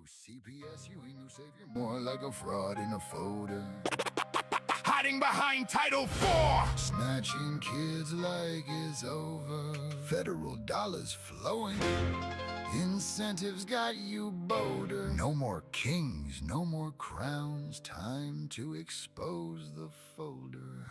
CPS, you ain't no savior, more like a fraud in a folder. Hiding behind Title IV, snatching kids like it's over. Federal dollars flowing, incentives got you bolder. No more kings, no more crowns, time to expose the folder.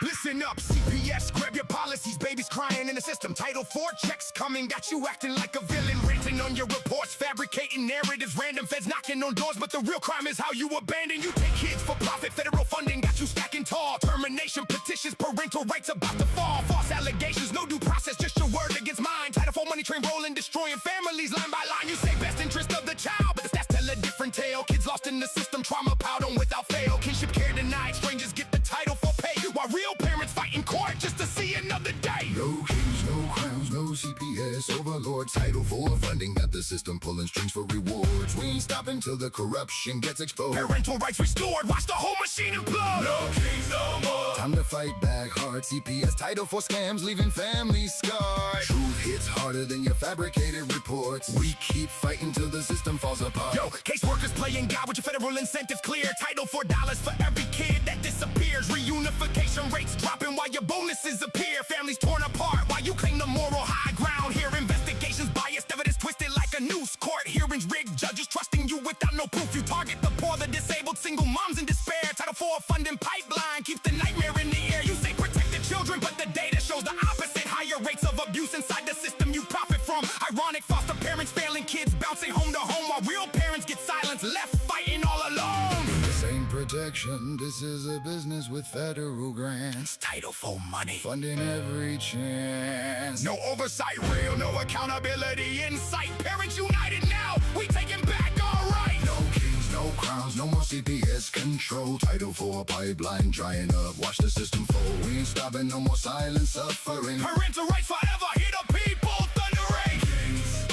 Listen up, CPS, grab your policies, babies crying in the system. Title IV checks coming, got you acting like a villain. Ranting on your reports, fabricating narratives. Random feds knocking on doors, but the real crime is how you abandon. You take kids for profit, federal funding got you stacking tall. Termination petitions, parental rights about to fall. False allegations, no due process, just your word against mine. Title IV money train rolling, destroying families line by line. You say best interest of the child, but the stats tell a different tale. Kids lost in the system, trauma piled on without fail. Kinship care denied, strangers get the Title IV pay, while real parents fight in court just to see another day. No kings, no crowns, no CPS overlord. Title IV funding got the system pulling strings for rewards. We ain't stopping till the corruption gets exposed. Parental rights restored, watch the whole machine implode. No kings, no more. Time to fight back hard. CPS Title IV scams leaving families scarred. Truth hits harder than your fabricated reports. We keep fighting till the system falls apart. Yo, caseworkers playing God with your federal incentives clear. Title IV dollars for every kid that disappears. Reunification rates dropping while your bonuses appear. Families torn apart while you claim the moral high ground. Here investigations biased, evidence twisted like a noose. Court hearings rigged, judges trusting you without no proof. You target the poor, the disabled, single moms in despair. Title IV funding pipeline keeps the nightmare in the air. You say protect the children, but the data shows the opposite. Higher rates of abuse inside the system you profit from. Ironic, foster parents failing kids, bouncing home to home while real parents get silenced, left fighting all alone. This ain't protection, this is a business with federal grants. Title IV money funding every chance. No oversight real, no accountability in sight. Parents united now, we taking back our rights. No kings, no crowns, no more CPS control. Title IV pipeline drying up, watch the system fold. We ain't stopping, no more silent suffering. Parental rights forever, hear the people thundering. Kings,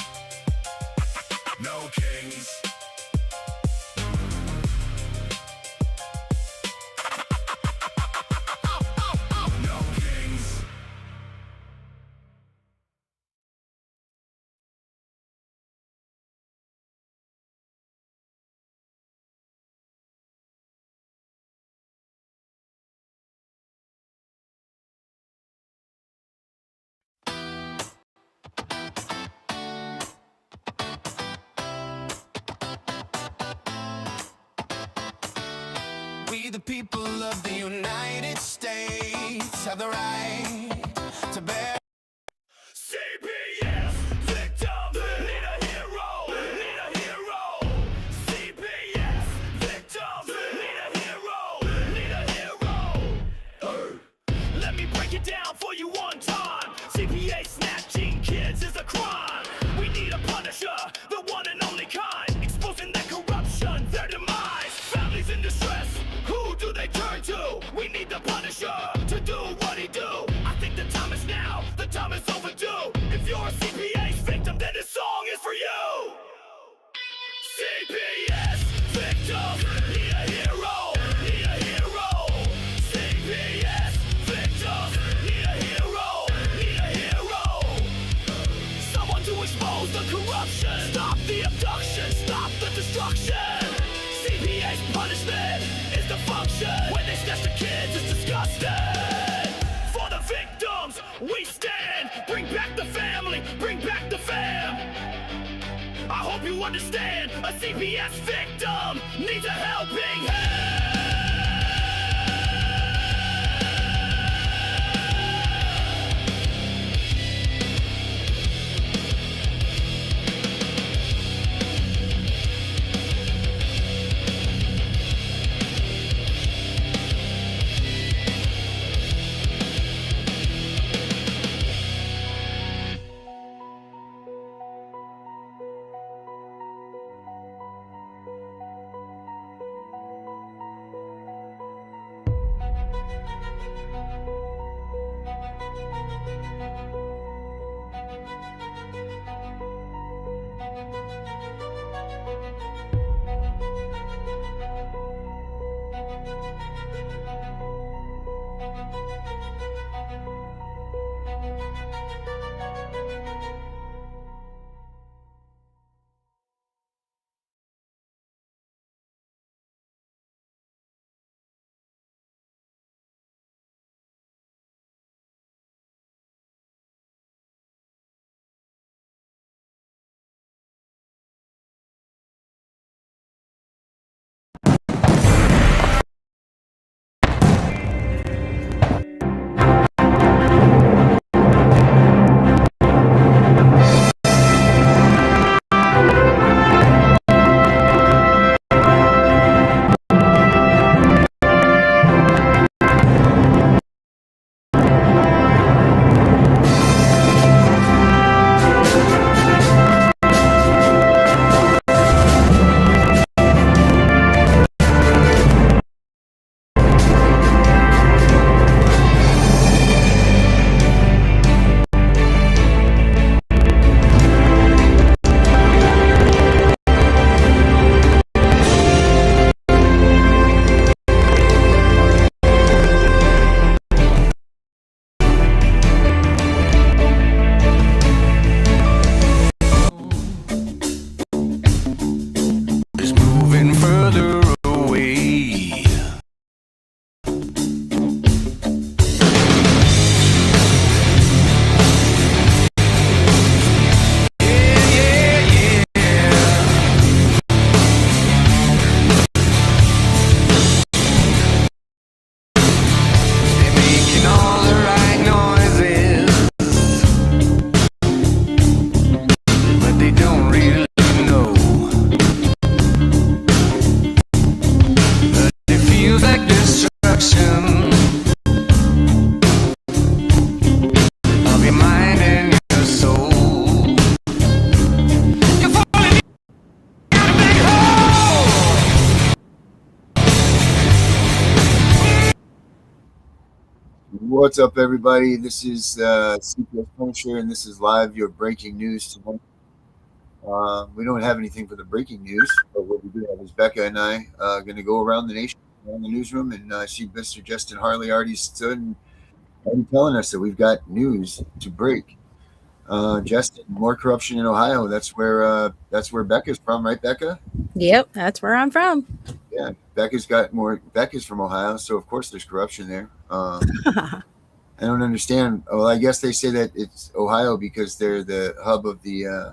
no kings. We the people of the United States have the right to bear. CPS victim, need a hero, need a hero. CPS victim, need a hero, need a hero. Let me break it down for you one time. CPS snatching kids is a crime. We need a punisher, the one and only kind, exposing their corruption, their demise. Families in distress, who do they turn to? We need the punisher to do what he do. I think the time is now, the time is overdue. If you're a CPS victim, then this song is for you. CPS victim, need a hero, need a hero. CPS victim, need a hero, need a hero. Someone to expose the corruption, stop the abduction, stop the destruction. CPS punishment is the function. When they snatch the kids, it's disgusting. For the victims, we stand. Bring back the family, bring back the fam. I hope you understand, a CPS victim needs a helping hand. destruction of your mind and your soul. You're falling in a big hole. What's up, everybody? This is CPS Punisher, and this is live your breaking news tonight. We don't have anything for the breaking news, but what we do have is Becca and I going to go around the nation, around the newsroom, and see Mr. Justin Harley already stood and already telling us that we've got news to break. Justin, more corruption in Ohio. That's where Becca's from, right, Becca? Yep, that's where I'm from. Yeah, Becca's got more. Becca's from Ohio, so of course there's corruption there. I don't understand. Well, I guess they say that it's Ohio because they're the hub of the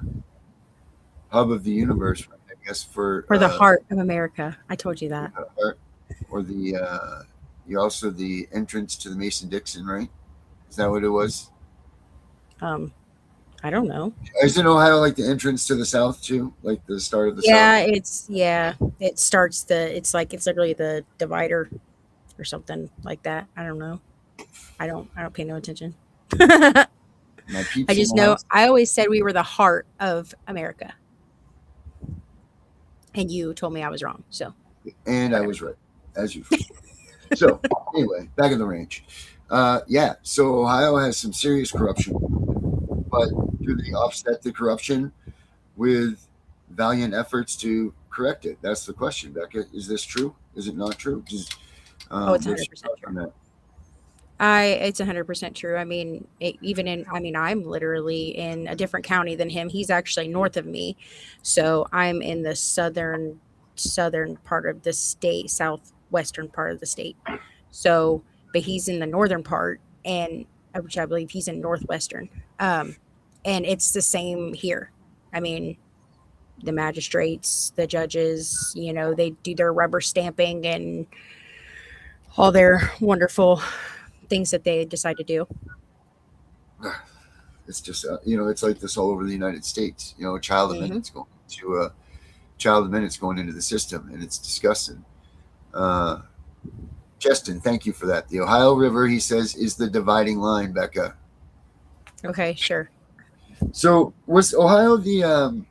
universe, right? I guess for Or the heart of America. I told you that. Or the you're also the entrance to the Mason-Dixon, right? Is that what it was? I don't know. Isn't Ohio like the entrance to the South too? Like the start of the South? It starts it's literally the divider or something like that. I don't know. I don't pay no attention. My peeps I just in know Ohio- I always said we were the heart of America. And you told me I was wrong. So And I was right, as usual. So anyway, back in the range. So Ohio has some serious corruption, but do they offset the corruption with valiant efforts to correct it? That's the question, Becca. Is this true? Is it not true? it's what's 100% your thought on true. that? It's 100% true. I mean, I'm literally in a different county than him. He's actually north of me. So I'm in the southern part of the state, southwestern part of the state. So, but he's in the northern part, and which I believe he's in northwestern. And it's the same here. I mean, the magistrates, the judges, they do their rubber stamping and all their wonderful things that they decide to do. It's just it's like this all over the United States. A child of minutes going into the system, and it's disgusting. Justin, thank you for that. The Ohio River, he says, is the dividing line, Becca. Okay, sure. So was Ohio the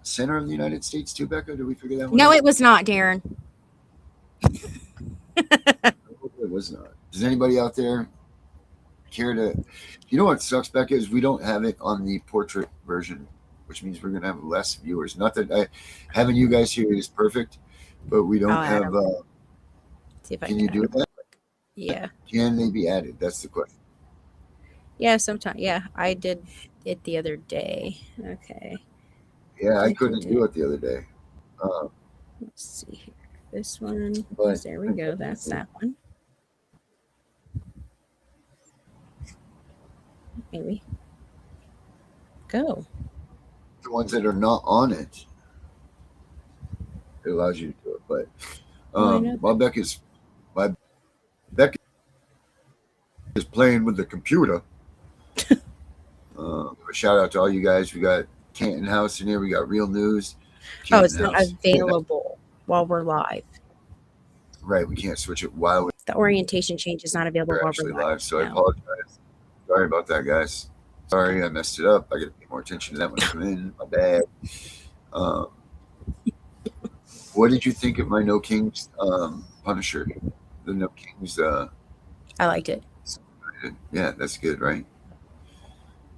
center of the United States too, Becca? Did we figure that one No, out? it was not, Darren. It was not. Does anybody out there care to? You know what sucks, Becca, is we don't have it on the portrait version, which means we're going to have less viewers. Not that having you guys here is perfect, but we don't have. See if I Can you do that? Yeah. Can they be added? That's the question. Yeah, sometimes. Yeah, I did it the other day. Okay. Yeah, I couldn't do it the other day. Let's see here. This one. But- There we go. That's that one. Maybe. Go. The ones that are not on it, it allows you to do it. But I know. while Becca is playing with the computer, a shout out to all you guys. We got Canton House in here. We got Real News. Oh, it's Canton not House. available while we're live. Right, we can't switch it while The orientation change is not available we're while actually we're live. So I No. apologize. Sorry about that, guys. Sorry, I messed it up. I got to pay more attention to that when I come in. My bad. What did you think of my No Kings Punisher? The No Kings. I liked it. Yeah, that's good, right?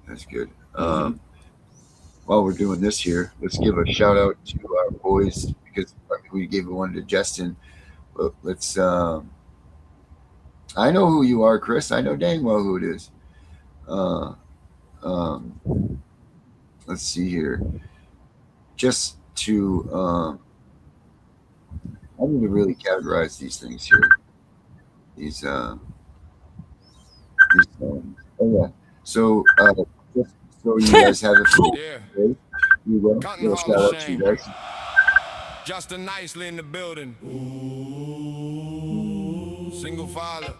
That's good. While we're doing this here, let's give a shout out to our boys because we gave one to Justin. But let's. I know who you are, Chris. I know dang well who it is. Let's see here. Just to, I'm going to really categorize these things here. These songs. Oh yeah. So just so you guys have it. Yeah. You will. Cotton Little Hall shout of out to you Shame. guys. Justin Nicely in the building. Single father,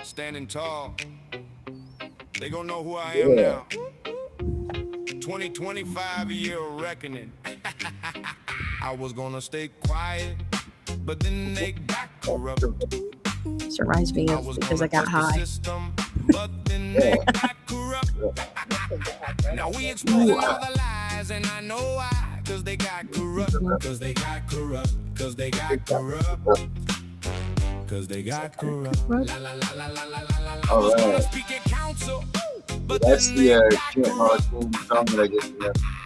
standing tall. They gonna know who I am now. 2025, a year of reckoning. I was gonna stay quiet, but then they backed corrupt. This reminds me I of was because I gonna got test the high. system, but then they got corrupt. Now we exposing all the lies, and I know why. Cause they got corrupt. Cause they got corrupt. Cause they got corrupt. Cause they got corrupt. La la la la la la la. I was gonna speak at council, but That's then the they got Chant corrupt. song that I just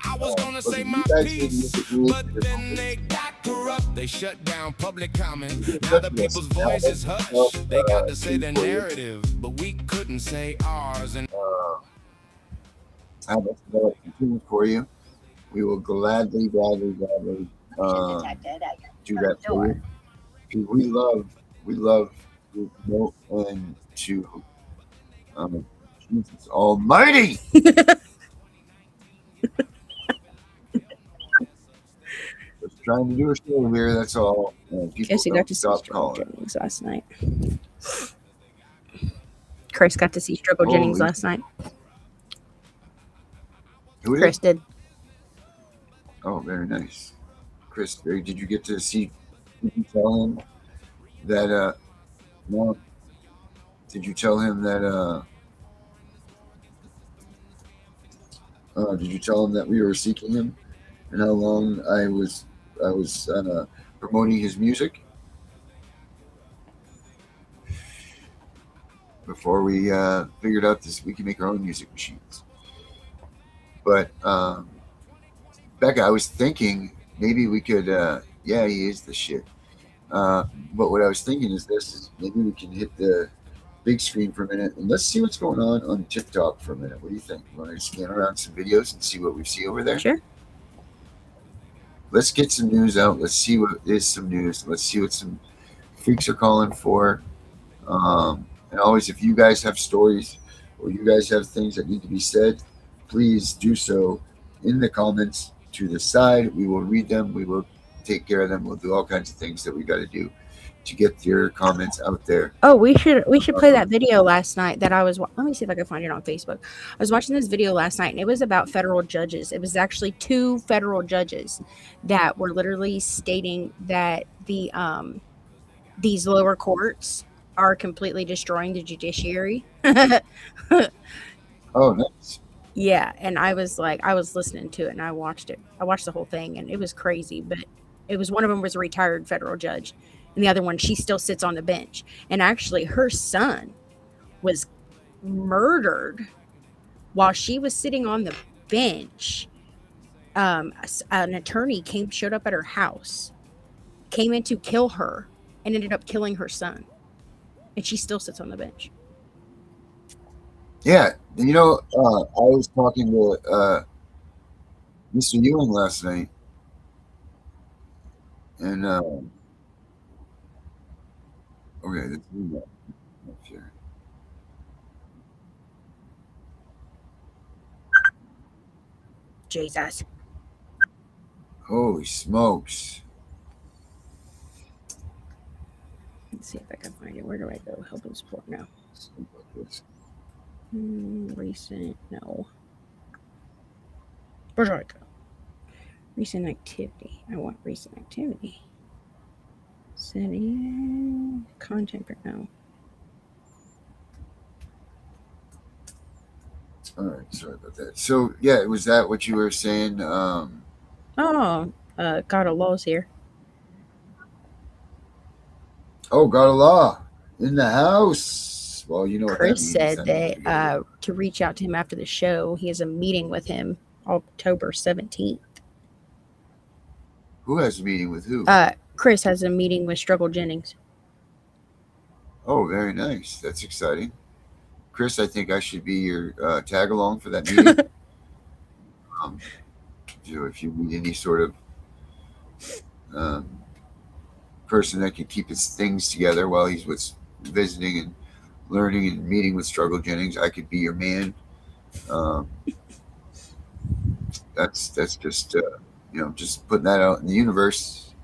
I was gonna say you my guys need to piece, look at me. but then they got corrupt. They shut down public comment. Now the people's voices hush. They got to say their narrative, but we couldn't say ours. And I have a continue for you. We will gladly do that for you. Because we love to promote and to Jesus Almighty. Just trying to do a show here, that's all. And people Guess you got don't to see stop Struggle calling. Jennings last night. Chris got to see Struggle Oh, Jennings really? last night. Who is Chris it? did. Oh, very nice. Chris, did you get to see? Did you tell him that? No. Did you tell him that? Did you tell him that we were seeking him, and how long I was promoting his music before we figured out this? We can make our own music machines. But Becca, I was thinking maybe we could. Yeah, he is the shit. But what I was thinking is this: is maybe we can hit the big screen for a minute and let's see what's going on TikTok for a minute. What do you think? You want to scan around some videos and see what we see over there? Sure. Let's get some news out. Let's see what is some news. Let's see what some freaks are calling for. And always, if you guys have stories or you guys have things that need to be said, please do so in the comments to the side. We will read them. We will take care of them. We'll do all kinds of things that we got to do to get your comments out there. Oh, we should play that video last night that I was. Let me see if I can find it on Facebook. I was watching this video last night, and it was about federal judges. It was actually 2 federal judges that were literally stating that the these lower courts are completely destroying the judiciary. Oh, nice. Yeah, and I was listening to it, and I watched it. I watched the whole thing, and it was crazy. But it was one of them was a retired federal judge, and the other one, she still sits on the bench. And actually, her son was murdered while she was sitting on the bench. An attorney showed up at her house, came in to kill her, and ended up killing her son. And she still sits on the bench. Yeah, I was talking to Mr. Ewing last night, and okay, let's do that. Sure. Jesus. Holy smokes! Let's see if I can find it. Where do I go? Help and support. No. Recent. No. Where do I go? Recent activity. I want recent activity. Setting. Content. No. All right, sorry about that. So yeah, was that what you were saying? God of Law's here. Oh, God of Law in the house. Well, you know what Chris that means. said That means that to reach out to him after the show. He has a meeting with him October 17th. who has a meeting with who? Chris has a meeting with Struggle Jennings. Oh, very nice. That's exciting. Chris, I think I should be your tag along for that meeting. So if you need any sort of person that can keep his things together while he's visiting and learning and meeting with Struggle Jennings, I could be your man. That's just just putting that out in the universe.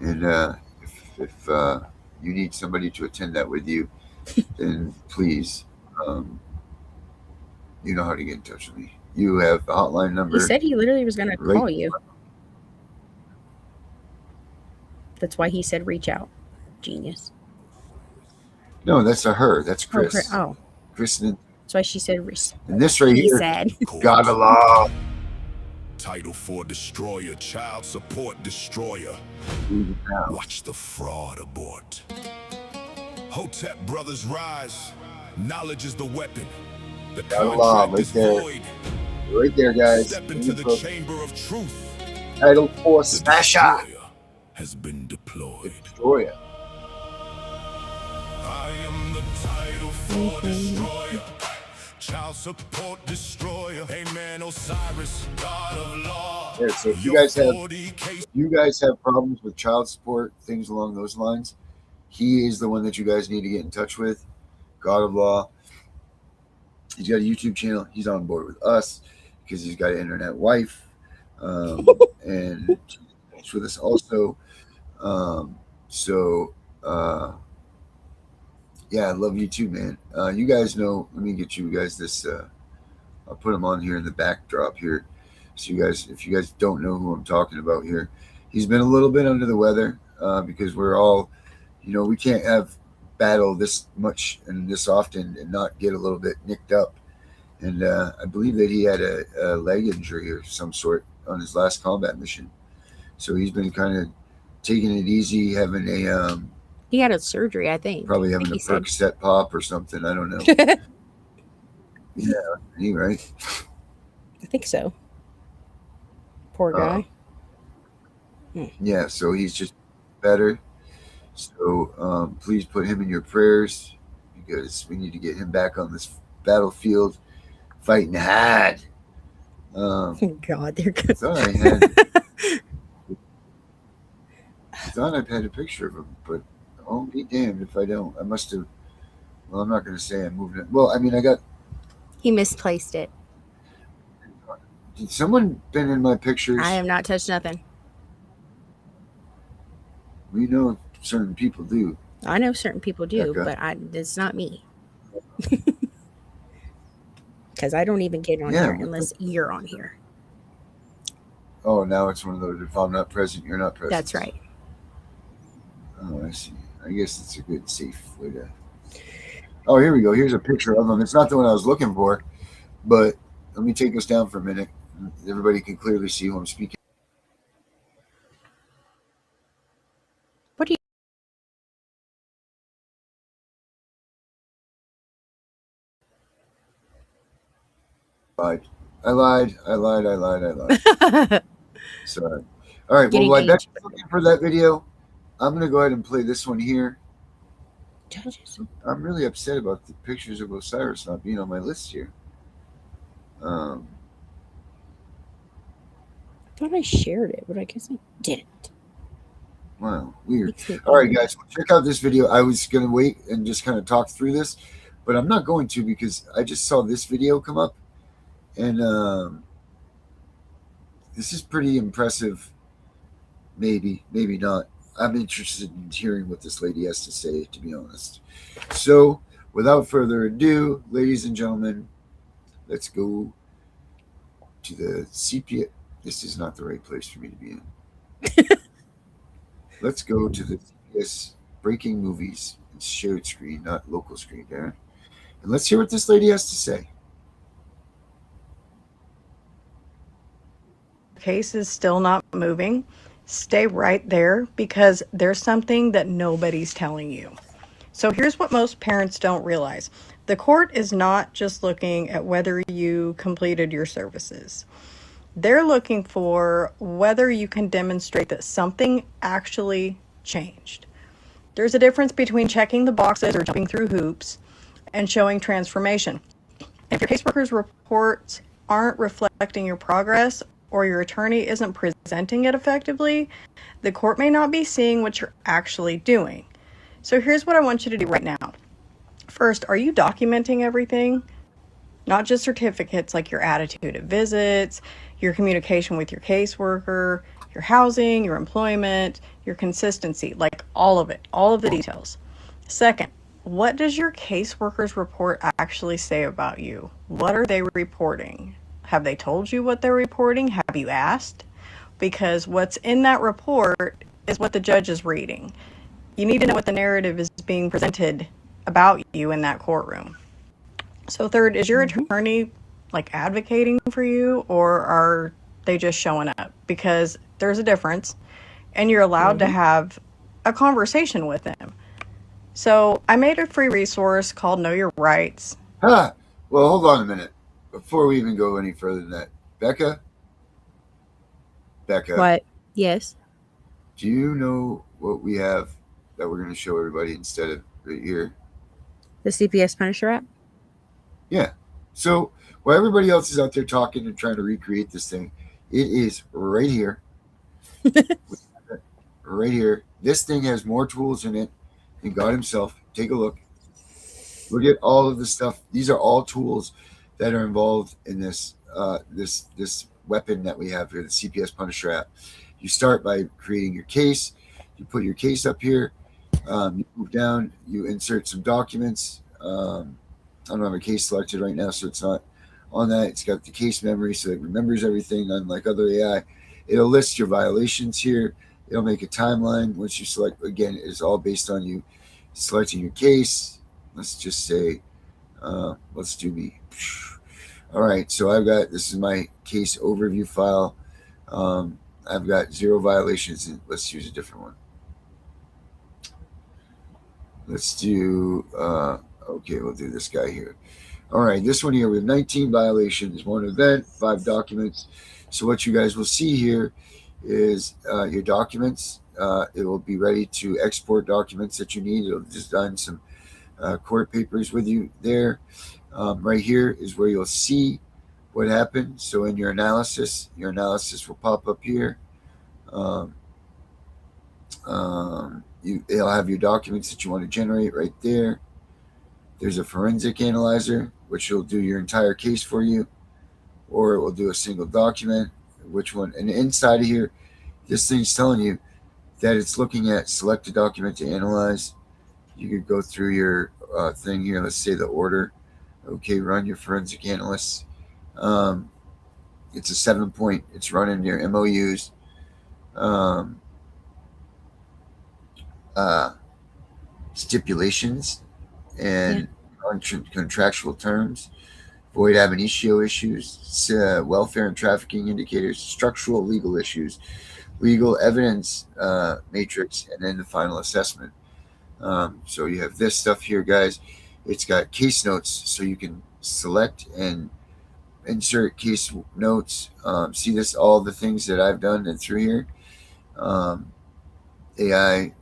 And if you need somebody to attend that with you, then please, you know how to get in touch with me. You have the hotline number. He said he literally was going to call you. That's why he said reach out. Genius. No, that's a her. That's Oh, Chris. oh, Kristen. that's why she said. And this right He here, said. God of law. Title IV destroyer, child support destroyer. Watch the fraud abort. Hotep brothers rise. Knowledge is the weapon. The God of law, contract right is there. void. Right there, guys. Step into the chamber of truth. Title 4 The Smasher. destroyer has been deployed. Destroyer. I am the Title IV destroyer. Child support destroyer. Amen, Osiris, God of law. Yeah, so if you Your guys have 40 case problems with child support, things along those lines, he is the one that you guys need to get in touch with. God of Law. He's got a YouTube channel. He's on board with us because he's got an internet wife. And he's with us also. Yeah, I love you too, man. You guys know, let me get you guys this. I'll put him on here in the backdrop here. So you guys, if you guys don't know who I'm talking about here, he's been a little bit under the weather because we're all, we can't have battle this much and this often and not get a little bit nicked up. And I believe that he had a leg injury or some sort on his last combat mission. So he's been kind of taking it easy, having a He had a surgery, I think. probably having a he said. Percocet pop or something. I don't know. Yeah, he right. I think so. Poor guy. Yeah, so he's just better. So please put him in your prayers because we need to get him back on this battlefield fighting hard. God, they're good. I thought I had a picture of him, but I'll be damned if I don't. I must have. Well, I'm not going to say I moved it. Well, I mean, He misplaced it. Did someone been in my pictures? I have not touched nothing. We know certain people do. I know certain people do, Okay. but it's not me. Because I don't even get on Yeah, here what unless you're on here. Oh, now it's one of those. If I'm not present, you're not present. That's right. Oh, I see. I guess it's a good, safe way to. Oh, here we go. Here's a picture of him. It's not the one I was looking for, but let me take us down for a minute. Everybody can clearly see who I'm speaking. What do you? I lied. Sorry. All right. Getting Well, while Becky's age. looking for that video, I'm going to go ahead and play this one here. Judges. I'm really upset about the pictures of Osiris not being on my list here. I thought I shared it, but I guess I didn't. Wow, weird. Makes me All right, angry. guys, check out this video. I was going to wait and just kind of talk through this, but I'm not going to because I just saw this video come up, and this is pretty impressive. Maybe not. I'm interested in hearing what this lady has to say, to be honest. So, without further ado, ladies and gentlemen, let's go to the CPS. This is not the right place for me to be in. Let's go to the CPS breaking movies. It's shared screen, not local screen, Darren. And let's hear what this lady has to say. Case is still not moving. Stay right there because there's something that nobody's telling you. So here's what most parents don't realize. The court is not just looking at whether you completed your services. They're looking for whether you can demonstrate that something actually changed. There's a difference between checking the boxes or jumping through hoops and showing transformation. If your caseworker's reports aren't reflecting your progress or your attorney isn't presenting it effectively, the court may not be seeing what you're actually doing. So here's what I want you to do right now. First, are you documenting everything? Not just certificates like your attitude at visits, your communication with your caseworker, your housing, your employment, your consistency, like all of it, all of the details. Second, what does your caseworker's report actually say about you? What are they reporting? Have they told you what they're reporting? Have you asked? Because what's in that report is what the judge is reading. You need to know what the narrative is being presented about you in that courtroom. So third, is your attorney like advocating for you, or are they just showing up? Because there's a difference, and you're allowed to have a conversation with them. So I made a free resource called Know Your Rights. Huh. Well, hold on a minute. Before we even go any further than that, Becca, What? Yes. do you know what we have that we're going to show everybody instead of right here? The CPS Punisher app? Yeah. So while everybody else is out there talking and trying to recreate this thing, it is right here. Right here. This thing has more tools in it than God himself. Take a look. Look at all of the stuff. These are all tools that are involved in this this weapon that we have here, the CPS Punisher app. You start by creating your case. You put your case up here. You move down. You insert some documents. I don't have a case selected right now, so it's not on that. It's got the case memory, so it remembers everything, unlike other AI. It'll list your violations here. It'll make a timeline. Once you select, again, it's all based on you selecting your case. Let's just say, let's do me. All right, so I've got, this is my case overview file. I've got 0 violations. Let's use a different one. Let's do, okay, we'll do this guy here. All right, this one here, we have 19 violations, 1 event, 5 documents. So what you guys will see here is your documents. It will be ready to export documents that you need. It'll design some court papers with you there. Right here is where you'll see what happened. So in your analysis will pop up here. It'll have your documents that you want to generate right there. There's a forensic analyzer, which will do your entire case for you, or it will do a single document. Which one? And inside of here, this thing's telling you that it's looking at select a document to analyze. You could go through your thing here. Let's say the order. Okay, run your forensic analyst. It's a 7-point. It's running your MOUs. Stipulations and contractual terms, void ab initio issues, welfare and trafficking indicators, structural legal issues, legal evidence matrix, and then the final assessment. So you have this stuff here, guys. It's got case notes, so you can select and insert case notes. See this, all the things that I've done and through here. AI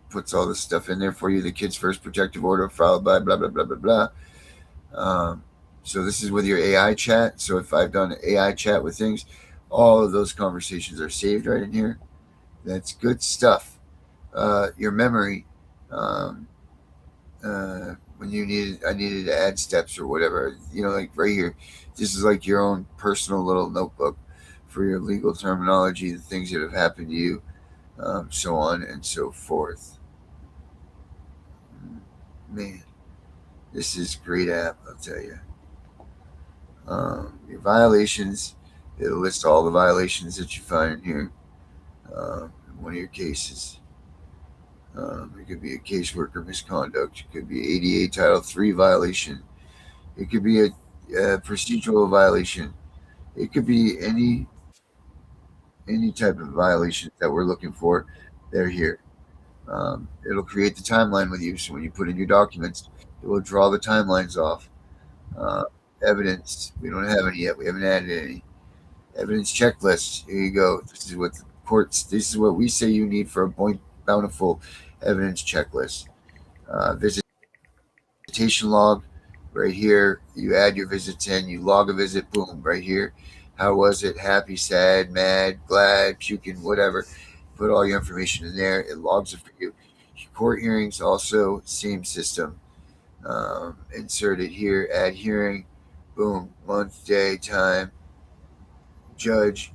puts all this stuff in there for you. The kid's first protective order followed by blah, blah, blah, blah, blah. So this is with your AI chat. So if I've done AI chat with things, all of those conversations are saved right in here. That's good stuff. Your memory, when I needed to add steps or whatever, like right here, this is like your own personal little notebook for your legal terminology, the things that have happened to you, so on and so forth. Man, this is a great app, I'll tell you. Your violations, it'll list all the violations that you find in here. In one of your cases. It could be a caseworker misconduct. It could be ADA Title III violation. It could be a procedural violation. It could be any type of violation that we're looking for. They're here. It'll create the timeline with you. So when you put in your documents, it will draw the timelines off. Evidence, we don't have any yet. We haven't added any. Evidence checklists. Here you go. This is what the courts. This is what we say you need for a bountiful evidence checklist. Visitation log. Right here, you add your visits in. You log a visit. Boom. Right here. How was it? Happy, sad, mad, glad, puking, whatever. Put all your information in there. It logs it for you. Court hearings also same system. Insert it here. Add hearing. Boom. Month, day, time. Judge.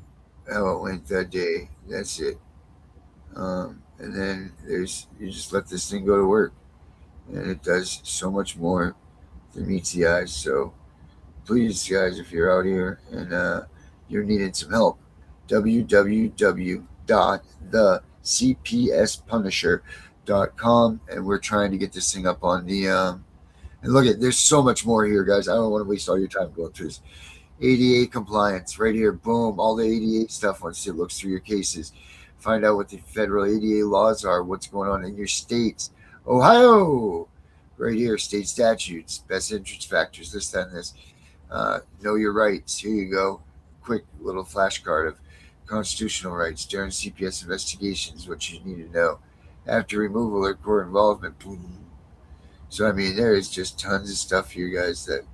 How it went that day. That's it. And then you just let this thing go to work. And it does so much more than meets the eyes. So please, guys, if you're out here and you're needing some help, www.thecpspunisher.com. and we're trying to get this thing up on the and look at, there's so much more here, guys. I don't want to waste all your time going through this. ADA compliance right here, boom, all the ADA stuff. Once it looks through your cases, find out what the federal ADA laws are, what's going on in your states. Ohio, right here, state statutes, best interest factors, this, that, and this. Know your rights. Here you go. Quick little flashcard of constitutional rights during CPS investigations, what you need to know. After removal or court involvement, boom. So, I mean, there is just tons of stuff here, guys, that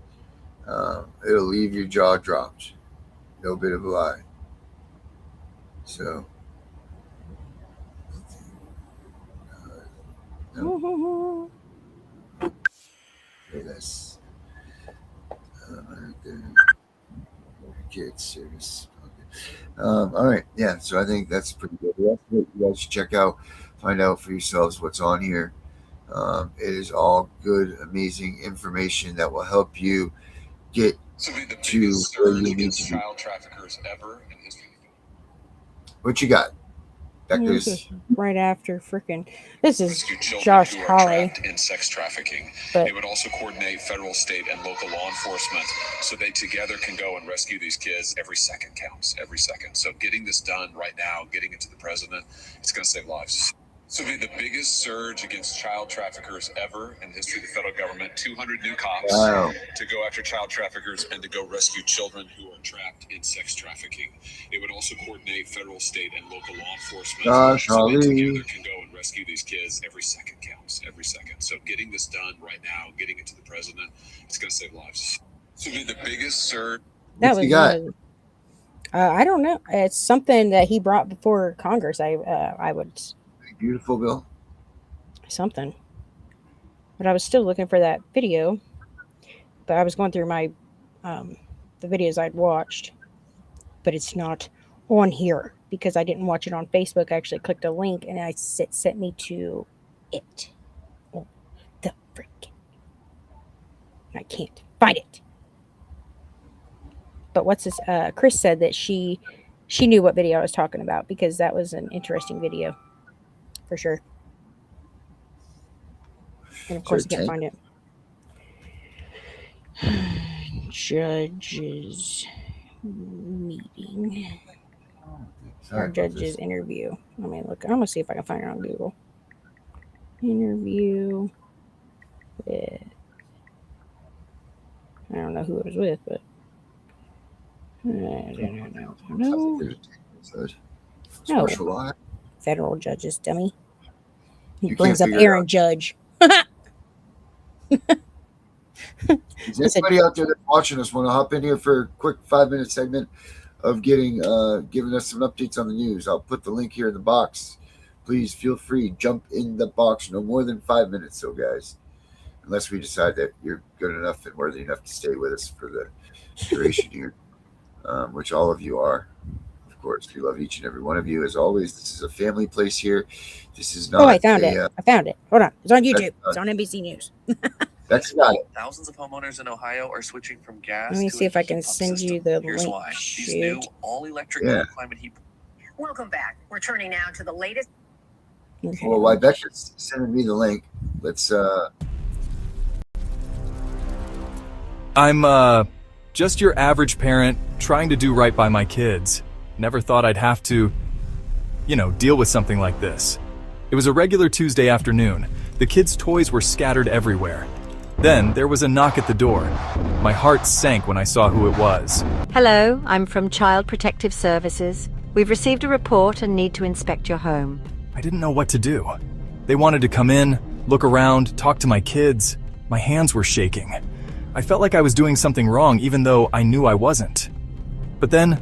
it'll leave your jaw dropped. No bit of a lie. So, no. Okay, that's right there. Kids service. Okay. All right. Yeah. So I think that's pretty good. That's what you guys should check out. Find out for yourselves what's on here. It is all good, amazing information that will help you get So the to biggest where surge you need against to be. child traffickers ever in history. What you got? Back This there's is right after freaking. This is Rescue children Josh who are Hawley. trapped in sex trafficking. But They would also coordinate federal, state, and local law enforcement so they together can go and rescue these kids. Every second counts, every second. So getting this done right now, getting it to the president, it's going to save lives. So the biggest surge against child traffickers ever in the history of the federal government. 200 new cops wow. to go after child traffickers and to go rescue children who are trapped in sex trafficking. It would also coordinate federal, state, and local law enforcement Josh so they Hawley. together can go and rescue these kids. Every second counts, every second. So getting this done right now, getting it to the president, it's going to save lives. So the biggest surge. that What was you got? I don't know. It's something that he brought before Congress. I would Beautiful, Bill. something, but I was still looking for that video. But I was going through my the videos I'd watched, but it's not on here because I didn't watch it on Facebook. I actually clicked a link and it sent me to it. Oh, the freaking! I can't find it. But what's this? Chris said that she knew what video I was talking about because that was an interesting video, for sure. And of course, I can't find it. Judges meeting Sorry or about judges this. interview. Let me look. I'm gonna see if I can find it on Google. Interview with. I don't know who it was with, but I don't know. No, Special law. federal judges, dummy. He You brings up can't figure it Aaron out. Judge. Is anybody out there that's watching us want to hop in here for a quick 5-minute segment of giving us some updates on the news? I'll put the link here in the box. Please feel free, jump in the box. No more than 5 minutes, though, guys. Unless we decide that you're good enough and worthy enough to stay with us for the duration here, which all of you are. Of course, we love each and every one of you. As always, this is a family place here. This is not. Oh, I found it. I found it. Hold on. It's on YouTube. That's It's on NBC News. That's got it. Thousands of homeowners in Ohio are switching from gas. Let me to see a if I heat can pump send system. you the Here's link. why. These Shoot. new all-electric Yeah. climate heat. Welcome back. We're turning now to the latest. Okay. Well, while Becca's sending me the link, let's. I'm just your average parent trying to do right by my kids. Never thought I'd have to, deal with something like this. It was a regular Tuesday afternoon. The kids' toys were scattered everywhere. Then there was a knock at the door. My heart sank when I saw who it was. Hello, I'm from Child Protective Services. We've received a report and need to inspect your home. I didn't know what to do. They wanted to come in, look around, talk to my kids. My hands were shaking. I felt like I was doing something wrong even though I knew I wasn't. But then,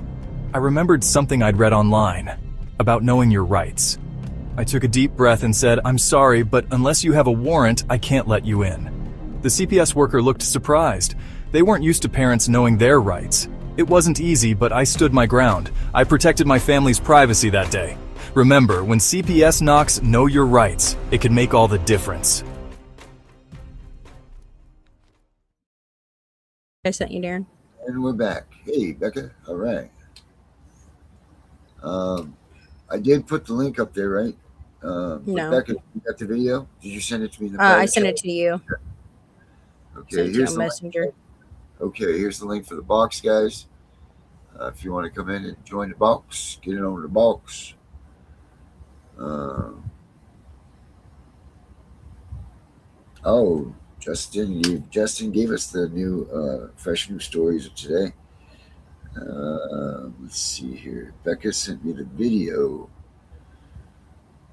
I remembered something I'd read online about knowing your rights. I took a deep breath and said, "I'm sorry, but unless you have a warrant, I can't let you in." The CPS worker looked surprised. They weren't used to parents knowing their rights. It wasn't easy, but I stood my ground. I protected my family's privacy that day. Remember, when CPS knocks, know your rights. It can make all the difference. I sent you, Darren. And we're back. Hey, Becca. All right. I did put the link up there, right? No. Rebecca, you got the video? Did you send it to me in the I private sent chat? it to you. Okay, Sent it to you here's on the link. Messenger. Okay, here's the link for the box, guys. If you want to come in and join the box, get it over the box. Oh, Justin gave us the new fresh news stories of today. Let's see here. Becca sent me the video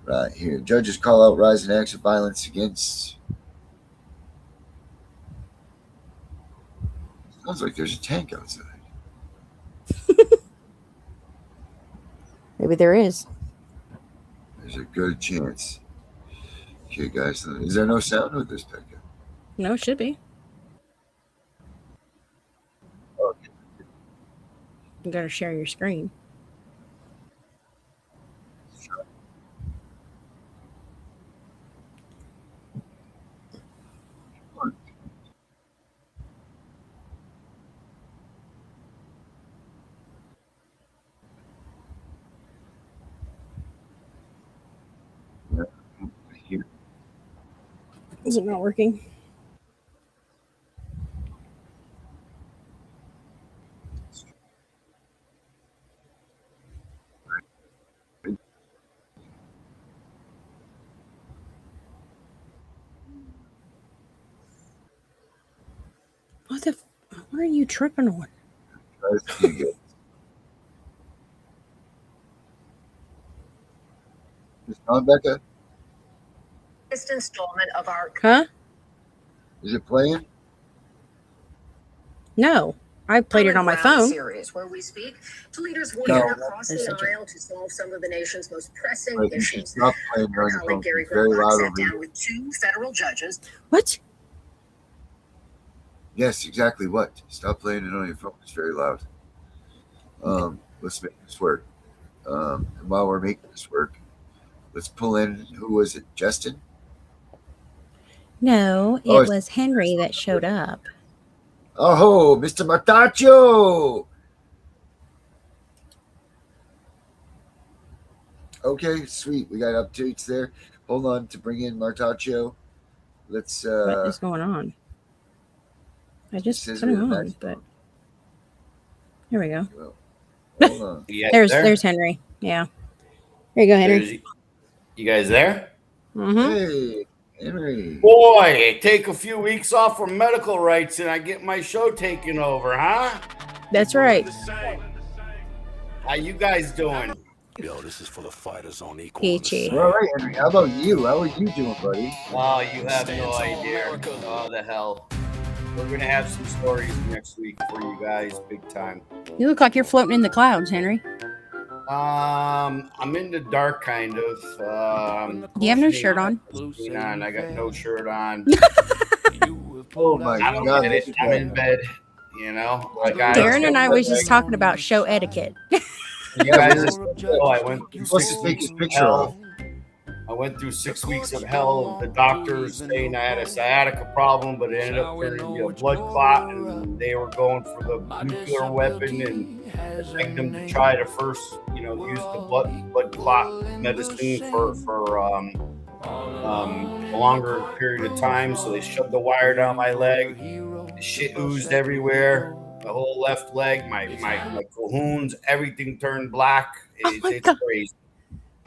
right here. Judges call out rising acts of violence against. Sounds like there's a tank outside. Maybe there is. There's a good chance. Okay, guys, is there no sound with this, Becca? No, it should be. Okay. You gotta share your screen. Here. Is it not working? What are you tripping on? Is it on, Becca? This installment of our Huh? Is it playing? No. I played it on my phone. series where we speak to leaders No. working across There's the such a- aisle to solve some of the nation's most pressing Right, you should issues. stop playing it Our on your phone. colleague Gary It's very Grunbach loud sat over down here. with 2 federal judges. What? Yes, exactly what? Stop playing it on your phone. It's very loud. Let's make this work. And while we're making this work, let's pull in, who was it, Justin? No, it Oh, it's- was Henry that showed up. Oh, Mr. Martaccio! Okay, sweet. We got updates there. Hold on to bring in Martaccio. Let's What is going on? I just says put him we're on, back. but here we go. hold on. You guys There's there? Henry. Yeah. Here you go, Henry. There's- you guys there? Mm-hmm. Hey, Henry. Boy, take a few weeks off from medical rights and I get my show taken over, huh? That's right. How you guys doing? Yo, this is for the fighters on equal. Peachy. All right, Henry. How about you? How are you doing, buddy? Oh, you have no idea. Oh, the hell. We're going to have some stories next week for you guys, big time. You look like you're floating in the clouds, Henry. I'm in the dark, kind of. You have no shirt on. I got no shirt on. Oh my I don't God! get it. I'm in bed, you know. I got Darren and I was just talking about show etiquette. You guys, I went through Supposed to 6 take his weeks of picture hell. off. I went through 6 weeks of hell. The doctors saying I had a sciatica problem, but it ended up turning into a blood clot, and they were going for the nuclear weapon and begged them to try to first, use the blood clot medicine for a longer period of time. So they shoved the wire down my leg. The shit oozed everywhere. The whole left leg, my cajoons, everything turned black. It's crazy.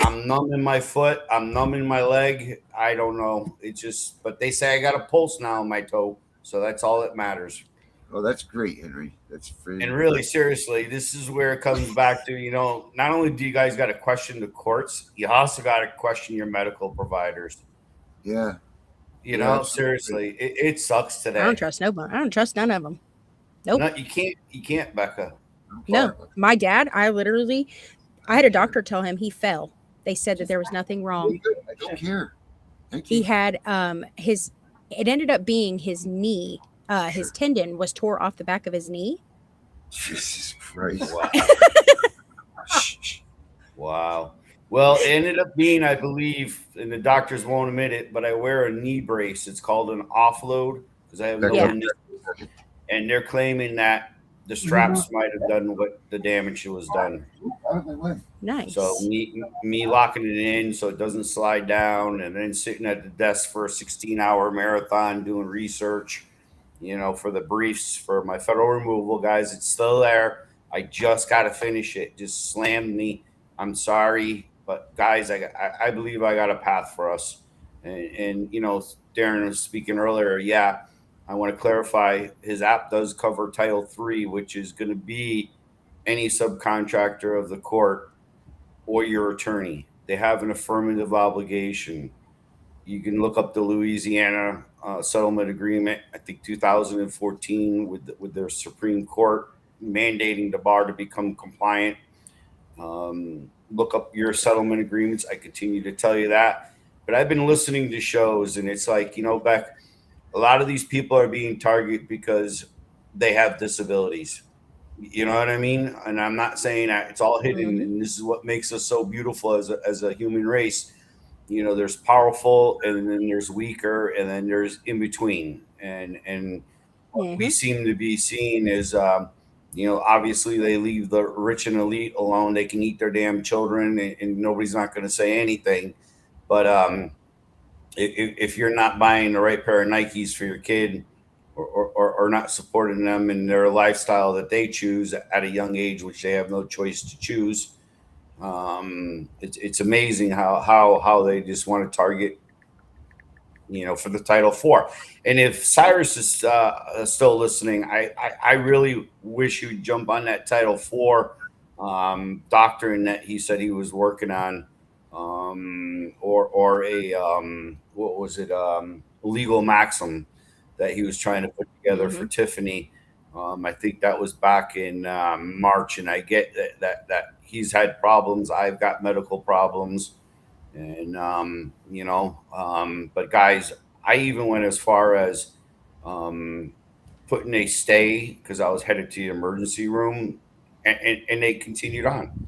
I'm numb in my foot. I'm numb in my leg. I don't know. It's just, but they say I got a pulse now in my toe. So that's all that matters. Oh, that's great, Henry. That's free. And really, seriously, this is where it comes back to, not only do you guys got to question the courts, you also got to question your medical providers. Yeah. Seriously, it sucks today. I don't trust nobody. I don't trust none of them. Nope. No, you can't, Becca. No, my dad, I had a doctor tell him he fell. They said that there was nothing wrong. I don't care. Thank He you. had it ended up being his knee. His tendon was tore off the back of his knee. Jesus Christ. Wow. Wow. Well, it ended up being, I believe, and the doctors won't admit it, but I wear a knee brace. It's called an offload because I have no knee. And they're claiming that the straps might have done what the damage was done. Nice. So me locking it in so it doesn't slide down, and then sitting at the desk for a 16-hour marathon doing research, for the briefs for my federal removal, guys. It's still there. I just got to finish it. Just slammed me. I'm sorry, but guys, I believe I got a path for us. And Darren was speaking earlier. Yeah, I want to clarify. His app does cover Title III, which is going to be any subcontractor of the court or your attorney. They have an affirmative obligation. You can look up the Louisiana settlement agreement, I think 2014, with their Supreme Court mandating the bar to become compliant. Look up your settlement agreements. I continue to tell you that. But I've been listening to shows, and it's like, Beck, a lot of these people are being targeted because they have disabilities. You know what I mean? And I'm not saying that it's all hidden, and this is what makes us so beautiful as a human race. There's powerful, and then there's weaker, and then there's in between. And what we seem to be seeing is, obviously they leave the rich and elite alone. They can eat their damn children, and nobody's not going to say anything. But if you're not buying the right pair of Nikes for your kid, or not supporting them in their lifestyle that they choose at a young age, which they have no choice to choose, it's amazing how they just want to target, for the Title IV. And if Cyrus is still listening, I really wish you'd jump on that Title IV doctrine that he said he was working on, or a what was it, legal maxim that he was trying to put together for Tiffany. I think that was back in March, and I get that he's had problems. I've got medical problems, and but guys, I even went as far as putting a stay because I was headed to the emergency room, and they continued on.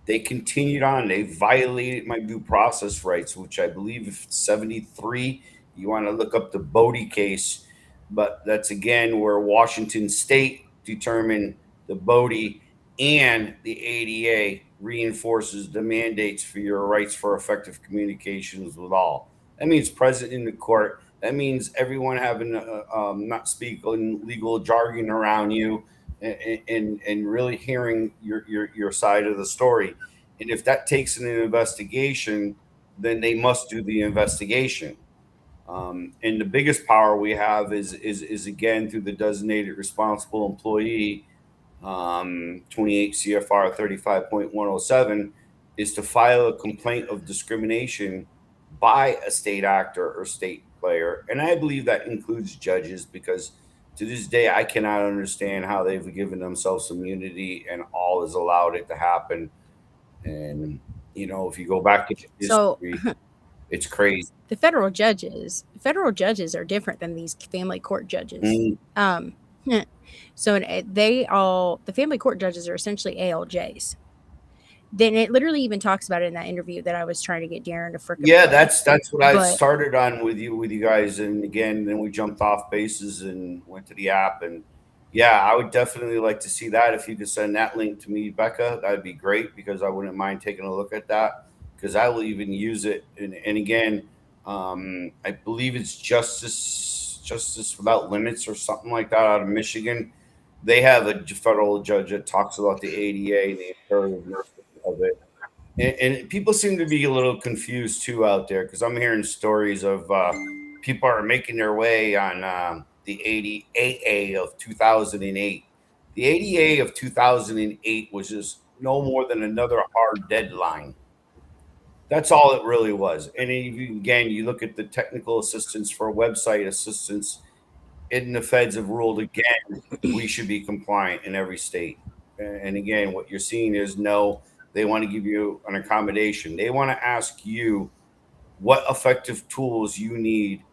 They violated my due process rights, which I believe is 73. You want to look up the Bodie case. But that's, again, where Washington State determined the Bodie and the ADA reinforces the mandates for your rights for effective communications with all. That means present in the court. That means everyone having not speaking legal jargon around you and really hearing your side of the story. And if that takes an investigation, then they must do the investigation. And the biggest power we have is again through the designated responsible employee, 28 CFR 35.107, is to file a complaint of discrimination by a state actor or state player. And I believe that includes judges, because to this day, I cannot understand how they've given themselves immunity and all has allowed it to happen. And, if you go back to history, it's crazy. The federal judges are different than these family court judges. So the family court judges are essentially ALJs. Then it literally even talks about it in that interview that I was trying to get Darren to frickin' Yeah, play. that's what I started on with you guys, and again, then we jumped off bases and went to the app, and yeah, I would definitely like to see that. If you could send that link to me, Becca, that'd be great, because I wouldn't mind taking a look at that, because I will even use it. And again, I believe it's Justice Without Limits or something like that out of Michigan. They have a federal judge that talks about the ADA and the imperativeness of it. And people seem to be a little confused too out there, because I'm hearing stories of people are making their way on the ADA of 2008. The ADA of 2008 was just no more than another hard deadline. That's all it really was. And again, you look at the technical assistance for website assistance, and the feds have ruled again, we should be compliant in every state. And again, what you're seeing is no, they want to give you an accommodation. They want to ask you what effective tools you need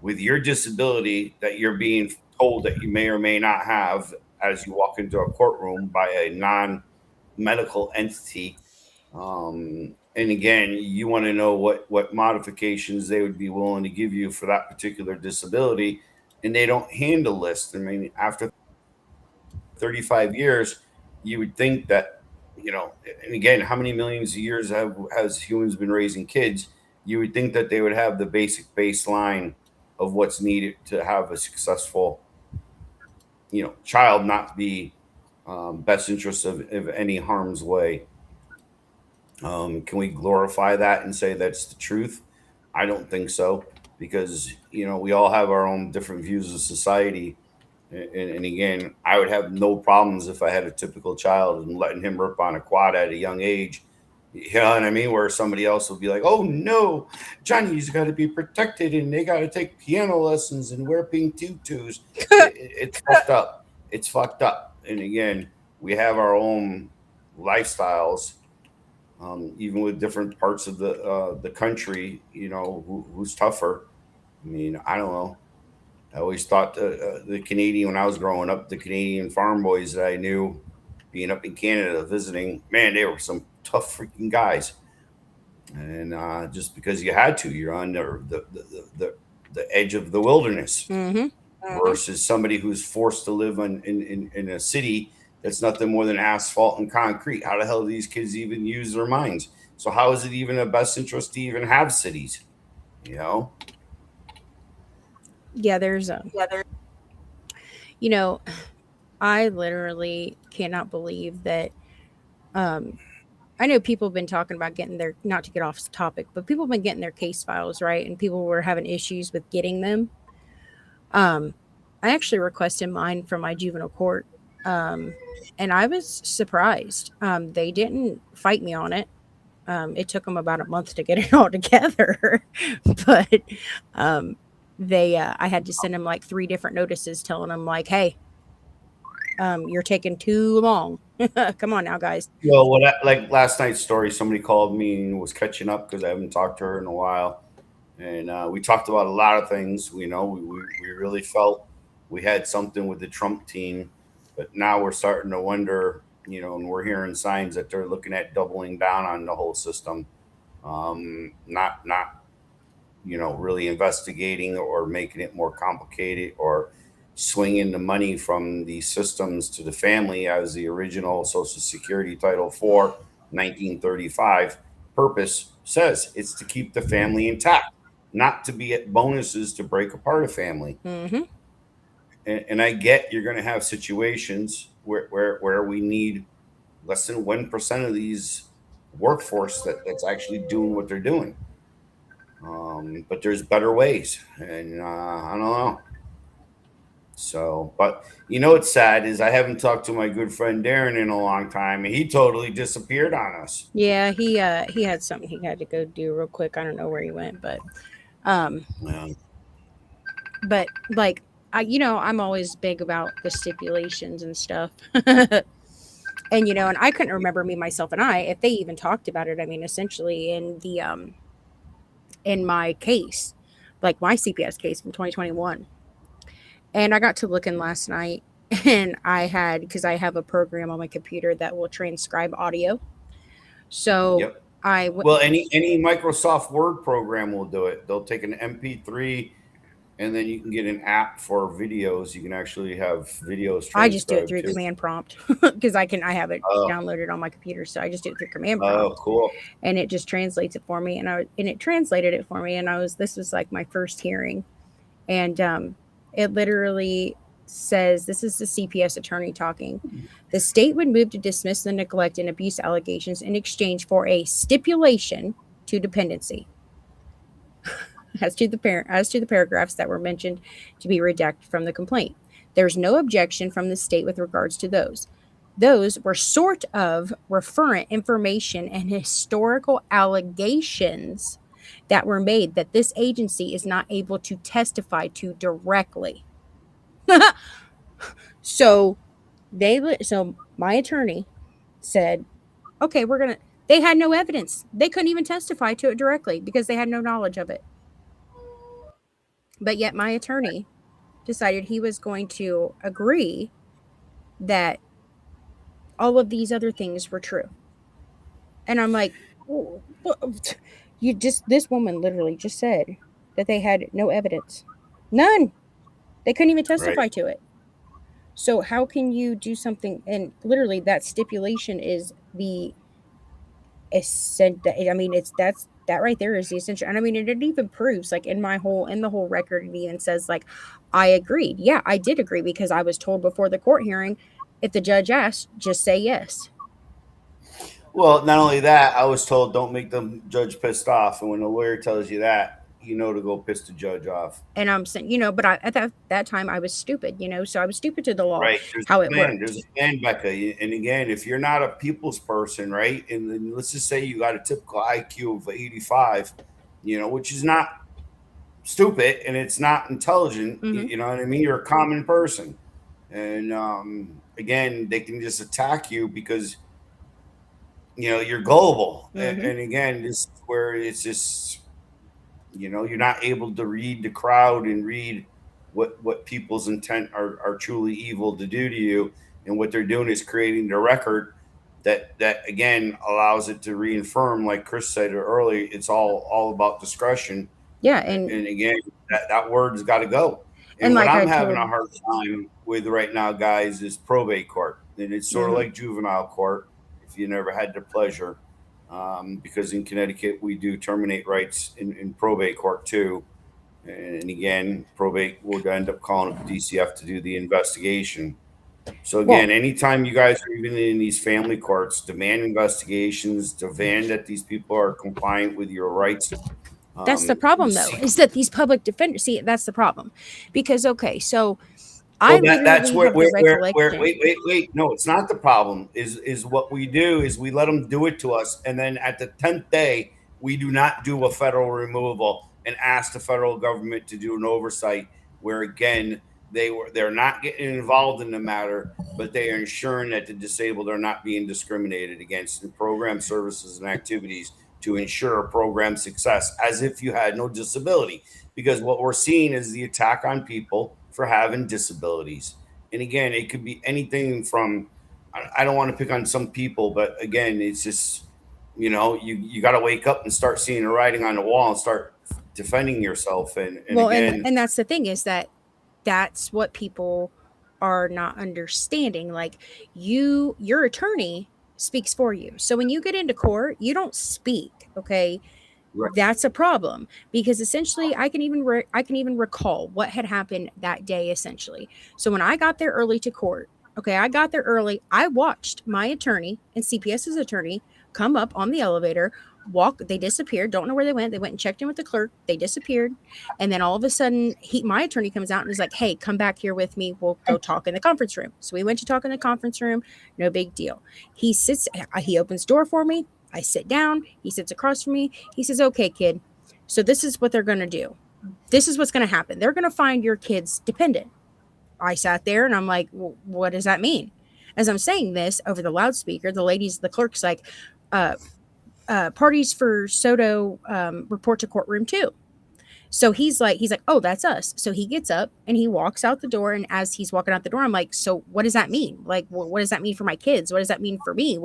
with your disability that you're being told that you may or may not have as you walk into a courtroom by a non-medical entity. And again, you want to know what modifications they would be willing to give you for that particular disability, and they don't hand a list. I mean, after 35 years, you would think that, you know, and again, how many millions of years has humans been raising kids? You would think that they would have the basic baseline of what's needed to have a successful, you know, child, not be best interest of any harm's way. Can we glorify that and say that's the truth? I don't think so, because, you know, we all have our own different views of society. And again, I would have no problems if I had a typical child and letting him rip on a quad at a young age. You know what I mean? Where somebody else will be like, oh no, Johnny's got to be protected and they got to take piano lessons and wear pink tutus. It's fucked up. It's fucked up. And again, we have our own lifestyles, even with different parts of the country, you know, who's tougher. I mean, I don't know. I always thought the Canadian, when I was growing up, the Canadian farm boys that I knew being up in Canada visiting, man, they were some tough freaking guys. And just because you had to, you're on the edge of the wilderness, versus somebody who's forced to live in a city that's nothing more than asphalt and concrete. How the hell do these kids even use their minds? So how is it even a best interest to even have cities? You know? Yeah, you know, I literally cannot believe that. I know people have been talking about getting their, not to get off topic, but people have been getting their case files, right? And people were having issues with getting them. I actually requested mine from my juvenile court. And I was surprised. They didn't fight me on it. It took them about a month to get it all together. But I had to send them like 3 different notices telling them like, hey, you're taking too long. Come on now, guys. Well, like last night's story, somebody called me and was catching up because I haven't talked to her in a while. And we talked about a lot of things. You know, we really felt we had something with the Trump team, but now we're starting to wonder, you know, and we're hearing signs that they're looking at doubling down on the whole system. Not, you know, really investigating or making it more complicated or swinging the money from the systems to the family, as the original Social Security Title IV, 1935 purpose says. It's to keep the family intact, not to be at bonuses to break apart a family. And I get you're going to have situations where we need less than 1% of these workforce that's actually doing what they're doing. But there's better ways, and I don't know. So, but you know what's sad is I haven't talked to my good friend Darren in a long time, and he totally disappeared on us. Yeah, he had something he had to go do real quick. I don't know where he went, but but like you know, I'm always big about the stipulations and stuff. And you know, and I couldn't remember me, myself, and I if they even talked about it. I mean, essentially in the in my case, like my CPS case from 2021. And I got to looking last night, and I had, because I have a program on my computer that will transcribe audio. So well, any Microsoft Word program will do it. They'll take an MP3, and then you can get an app for videos. You can actually have videos. I just do it through command prompt because I have it downloaded on my computer. So I just do it through command prompt. Oh, cool. And it just translates it for me. And it translated it for me. And this was like my first hearing. And it literally says, this is the CPS attorney talking. The state would move to dismiss the neglect and abuse allegations in exchange for a stipulation to dependency. As to the paragraphs that were mentioned to be redacted from the complaint. There's no objection from the state with regards to those. Those were sort of referent information and historical allegations that were made that this agency is not able to testify to directly. So my attorney said, okay, they had no evidence. They couldn't even testify to it directly because they had no knowledge of it. But yet my attorney decided he was going to agree that all of these other things were true. And I'm like, oh, this woman literally just said that they had no evidence. None. They couldn't even testify to it. So how can you do something? And literally, that stipulation is the essential. I mean, it's that right there is the essential. And I mean, it even proves, like, in the whole record, it even says, like, I agreed. Yeah, I did agree because I was told before the court hearing, if the judge asked, just say yes. Well, not only that, I was told don't make the judge pissed off, and when a lawyer tells you that, you know to go piss the judge off. And I'm saying, but at that time I was stupid, so I was stupid to the law, Right. how it worked. There's a plan, Becca. And again, if you're not a people's person, right, and then let's just say you got a typical IQ of 85, which is not stupid and it's not intelligent, you know what I mean? You're a common person. And again, they can just attack you because you're gullible. And again, this is where it's just you're not able to read the crowd and read what people's intent are truly evil to do to you. And what they're doing is creating the record that again allows it to reaffirm, like Chris said earlier, it's all about discretion. Yeah. And again, that word's got to go. And what I'm having a hard time with right now, guys, is probate court. And it's sort of like juvenile court, if you never had the pleasure. Because in Connecticut, we do terminate rights in probate court too. And again, probate will end up calling up the DCF to do the investigation. So again, anytime you guys are even in these family courts, demand investigations, demand that these people are compliant with your rights. That's the problem, though, is that these public defenders, that's the problem. Because, okay, so that's where wait. No, it's not the problem. Is what we do is we let them do it to us, and then at the 10th day, we do not do a federal removal and ask the federal government to do an oversight. Where again, they're not getting involved in the matter, but they are ensuring that the disabled are not being discriminated against in program services and activities to ensure program success, as if you had no disability. Because what we're seeing is the attack on people for having disabilities. And again, it could be anything from, I don't want to pick on some people, but again, it's just, you got to wake up and start seeing the writing on the wall and start defending yourself. And that's the thing, is that's what people are not understanding. Like, your attorney speaks for you. So when you get into court, you don't speak. Okay. Right. That's a problem, because essentially I can even recall what had happened that day, essentially. So when I got there early to court, I got there early. I watched my attorney and CPS's attorney come up on the elevator, walk. They disappeared. Don't know where they went. They went and checked in with the clerk. They disappeared. And then all of a sudden, my attorney comes out and is like, hey, come back here with me. We'll go talk in the conference room. So we went to talk in the conference room. No big deal. He opens the door for me. I sit down. He sits across from me. He says, okay, kid. So this is what they're going to do. This is what's going to happen. They're going to find your kids dependent. I sat there and I'm like, well, what does that mean? As I'm saying this over the loudspeaker, the clerk's like, parties for Soto report to courtroom 2. So he's like, oh, that's us. So he gets up and he walks out the door. And as he's walking out the door, I'm like, so what does that mean? Like, what does that mean for my kids? What does that mean for me?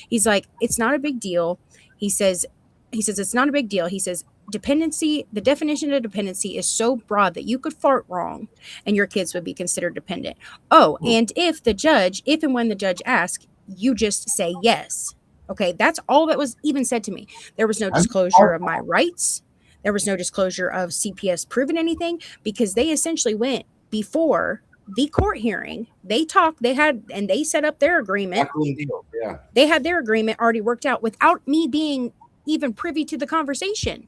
He's like, it's not a big deal. He says, it's not a big deal. He says, dependency, the definition of dependency is so broad that you could fart wrong and your kids would be considered dependent. Oh, and if and when the judge asks, you just say yes. Okay. That's all that was even said to me. There was no disclosure of my rights. There was no disclosure of CPS proving anything, because they essentially went before the court hearing. They talked, they set up their agreement. Yeah. They had their agreement already worked out without me being even privy to the conversation.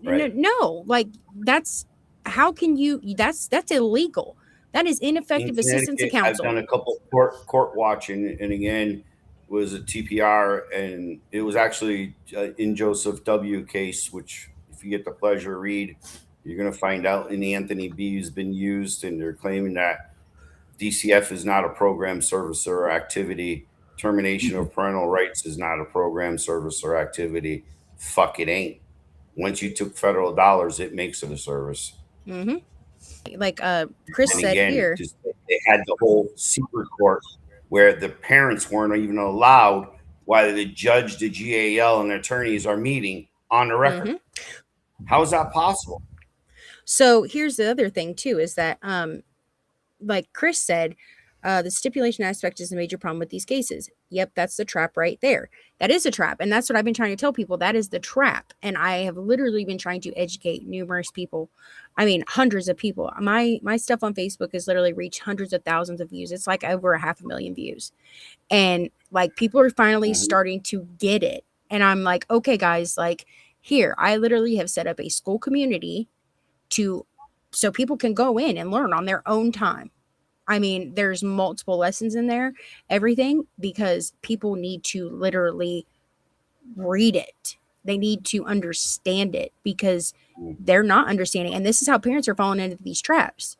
Right. No, like, that's illegal. That is ineffective assistance of counsel. I've done a couple court watching, and again, was a TPR, and it was actually in Joseph W. case, which, if you get the pleasure to read, you're going to find out in Anthony B. has been used, and they're claiming that DCF is not a program service or activity. Termination of parental rights is not a program service or activity. Fuck, it ain't. Once you took federal dollars, it makes it a service. Mm-hmm. Like Chris and said again, here, they had the whole secret court where the parents weren't even allowed while the judge, the GAL, and the attorneys are meeting on the record. Mm-hmm. How is that possible? So here's the other thing too, is that like Chris said, the stipulation aspect is a major problem with these cases. Yep, that's the trap right there. That is a trap. And that's what I've been trying to tell people. That is the trap. And I have literally been trying to educate numerous people. I mean, hundreds of people. My stuff on Facebook has literally reached hundreds of thousands of views. It's like over 500,000 views. And like people are finally starting to get it. And I'm like, okay, guys, like here, I literally have set up a school community so people can go in and learn on their own time. I mean, there's multiple lessons in there, everything, because people need to literally read it. They need to understand it because they're not understanding. And this is how parents are falling into these traps.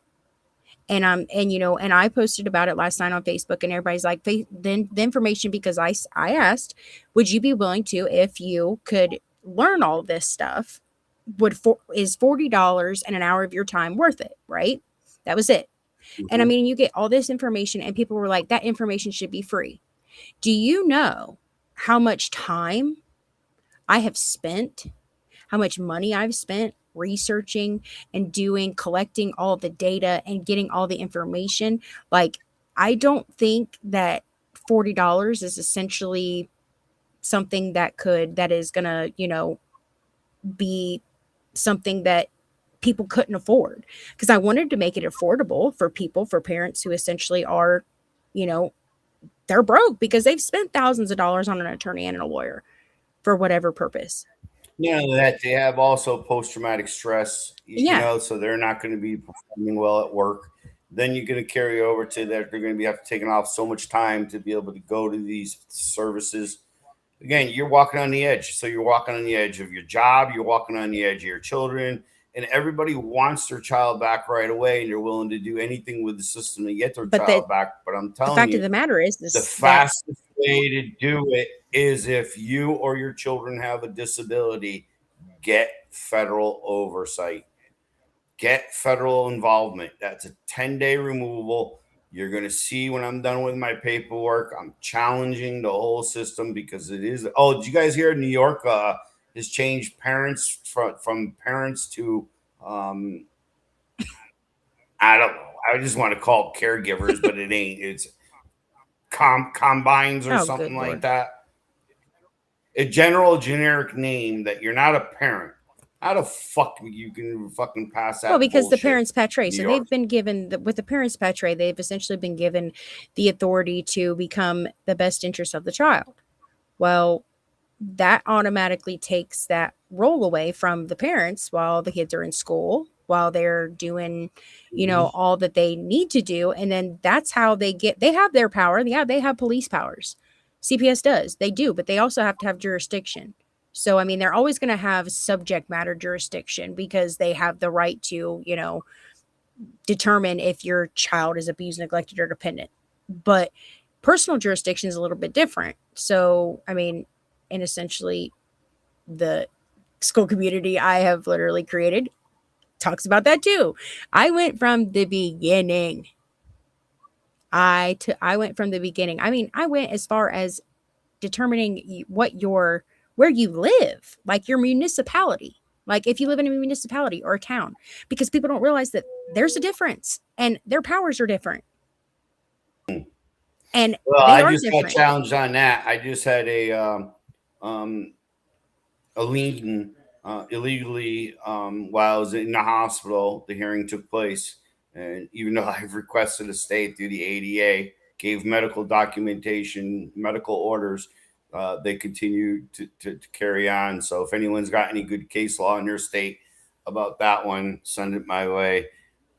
And I posted about it last night on Facebook, and everybody's like, then the information, because I asked, would you be willing to, if you could learn all this stuff, is $40 and an hour of your time worth it? Right? That was it. And I mean, you get all this information and people were like, that information should be free. Do you know how much time I have spent, how much money I've spent researching and collecting all the data and getting all the information? Like, I don't think that $40 is essentially something that is going to, be something that people couldn't afford, because I wanted to make it affordable for parents who essentially are, they're broke because they've spent thousands of dollars on an attorney and a lawyer for whatever purpose. That they have also post-traumatic stress, so they're not going to be performing well at work. Then you're going to carry over to that they're going to have to take off so much time to be able to go to these services. Again, you're walking on the edge. So you're walking on the edge of your job, you're walking on the edge of your children. And everybody wants their child back right away, and they're willing to do anything with the system to get their child back. But I'm telling you, the fact of the matter is, the fastest way to do it is if you or your children have a disability, get federal oversight, get federal involvement. That's a 10-day removal. You're going to see when I'm done with my paperwork, I'm challenging the whole system because it is. Oh, did you guys hear New York has changed parents from parents to I don't know. I just want to call it caregivers, but it ain't. It's combines or something like that. A generic name that you're not a parent. How the fuck you can fucking pass that? Well, because bullshit? the parents patriae. So they've been given with the parents patriae, they've essentially been given the authority to become the best interest of the child. Well, that automatically takes that role away from the parents while the kids are in school, while they're doing, all that they need to do. And then that's how they have their power. Yeah, they have police powers. CPS does. They do, but they also have to have jurisdiction. So, I mean, they're always going to have subject matter jurisdiction because they have the right to, determine if your child is abused, neglected, or dependent. But personal jurisdiction is a little bit different. So, I mean, and essentially the school community I have literally created talks about that too. I went from the beginning. I went from the beginning. I mean, I went as far as determining where you live, like your municipality, like if you live in a municipality or a town, because people don't realize that there's a difference and their powers are different. And I just got challenged on that. I just had a lien illegally while I was in the hospital. The hearing took place, and even though I've requested a stay through the ADA, gave medical documentation, medical orders, they continue to carry on. So if anyone's got any good case law in their state about that one, send it my way.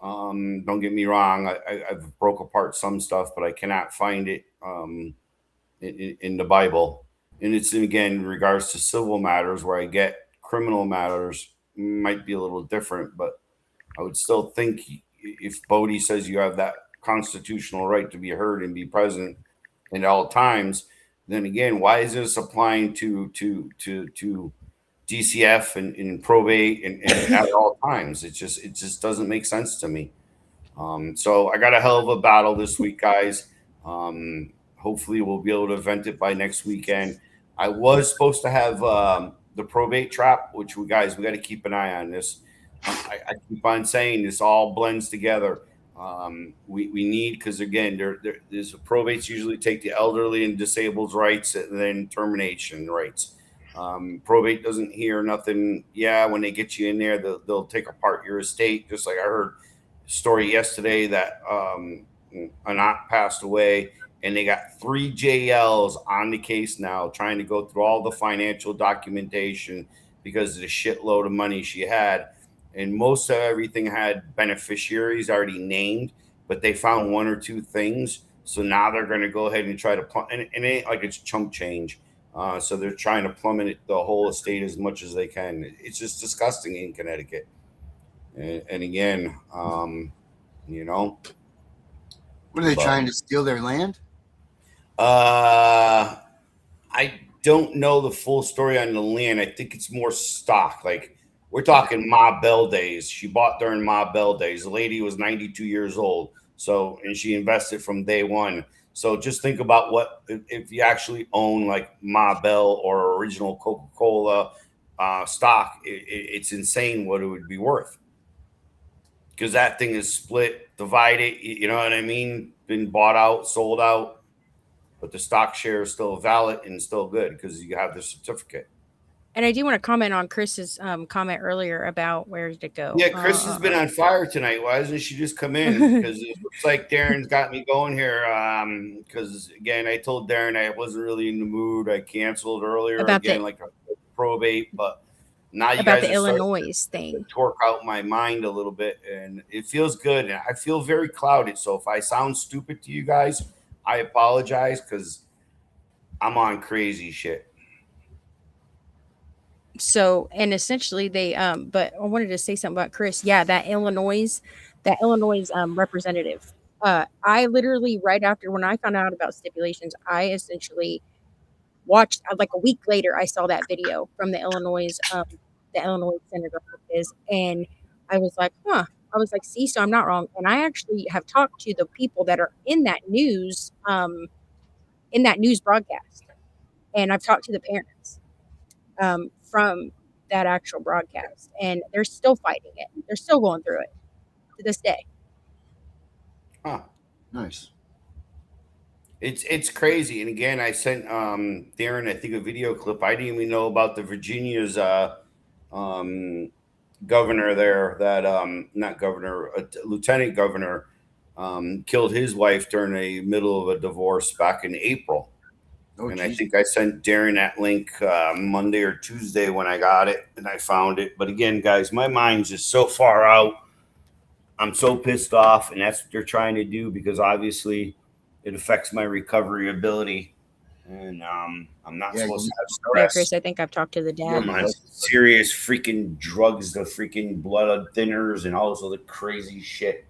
Don't get me wrong, I've broke apart some stuff, but I cannot find it in the Bible. And it's, again, in regards to civil matters, where I get criminal matters might be a little different, but I would still think if Bodie says you have that constitutional right to be heard and be present at all times, then again, why is this applying to DCF and probate and at all times? It just doesn't make sense to me. So I got a hell of a battle this week, guys. Hopefully we'll be able to vent it by next weekend. I was supposed to have the probate trap, which we got to keep an eye on this. I keep on saying this all blends together. We need, because again, there's probates usually take the elderly and disabled rights and then termination rights. Probate doesn't hear nothing. Yeah, when they get you in there, they'll take apart your estate. Just like I heard a story yesterday that an aunt passed away, and they got 3 JLs on the case now, trying to go through all the financial documentation because of the shitload of money she had. And most of everything had beneficiaries already named, but they found 1 or 2 things. So now they're going to go ahead and try to and it ain't like it's chump change. So they're trying to plummet the whole estate as much as they can. It's just disgusting in Connecticut. And again, you know, What are they trying to steal their land? I don't know the full story on the land. I think it's more stock. Like, we're talking Ma Bell days. She bought during Ma Bell days. The lady was 92 years old. So, and she invested from day one. So just think about what, if you actually own like Ma Bell or original Coca-Cola stock, it's insane what it would be worth. Because that thing is split, divided, you know what I mean? Been bought out, sold out. But the stock share is still valid and still good because you have the certificate. And I do want to comment on Chris's comment earlier about where to go. Yeah, Chris has been on fire tonight. Why doesn't she just come in? Because it looks like Darren's got me going here. Because again, I told Darren I wasn't really in the mood. I canceled earlier About again, the- like a probate. But now you about guys the are starting Illinois thing. to torque out my mind a little bit, and it feels good. And I feel very clouded. So if I sound stupid to you guys, I apologize because I'm on crazy shit. So, and essentially they but I wanted to say something about Chris. Yeah, that Illinois representative. I literally, right after when I found out about stipulations, I essentially watched like a week later I saw that video from the Illinois senator is, and I was like, see, so I'm not wrong. And I actually have talked to the people that are in that news broadcast, and I've talked to the parents from that actual broadcast, and they're still fighting it. They're still going through it to this day. Huh. Nice. It's crazy. And again, I sent Darren, I think, a video clip. I didn't even know about the Virginia's governor there, that not governor, lieutenant governor, killed his wife during the middle of a divorce back in April. And geez. I think I sent Darren that link Monday or Tuesday when I got it and I found it. But again, guys, my mind's just so far out. I'm so pissed off, and that's what they're trying to do because obviously it affects my recovery ability. And I'm not supposed to have stress. Yeah, Chris, I think I've talked to the dad. I'm on serious freaking drugs, the freaking blood thinners and all this other crazy shit.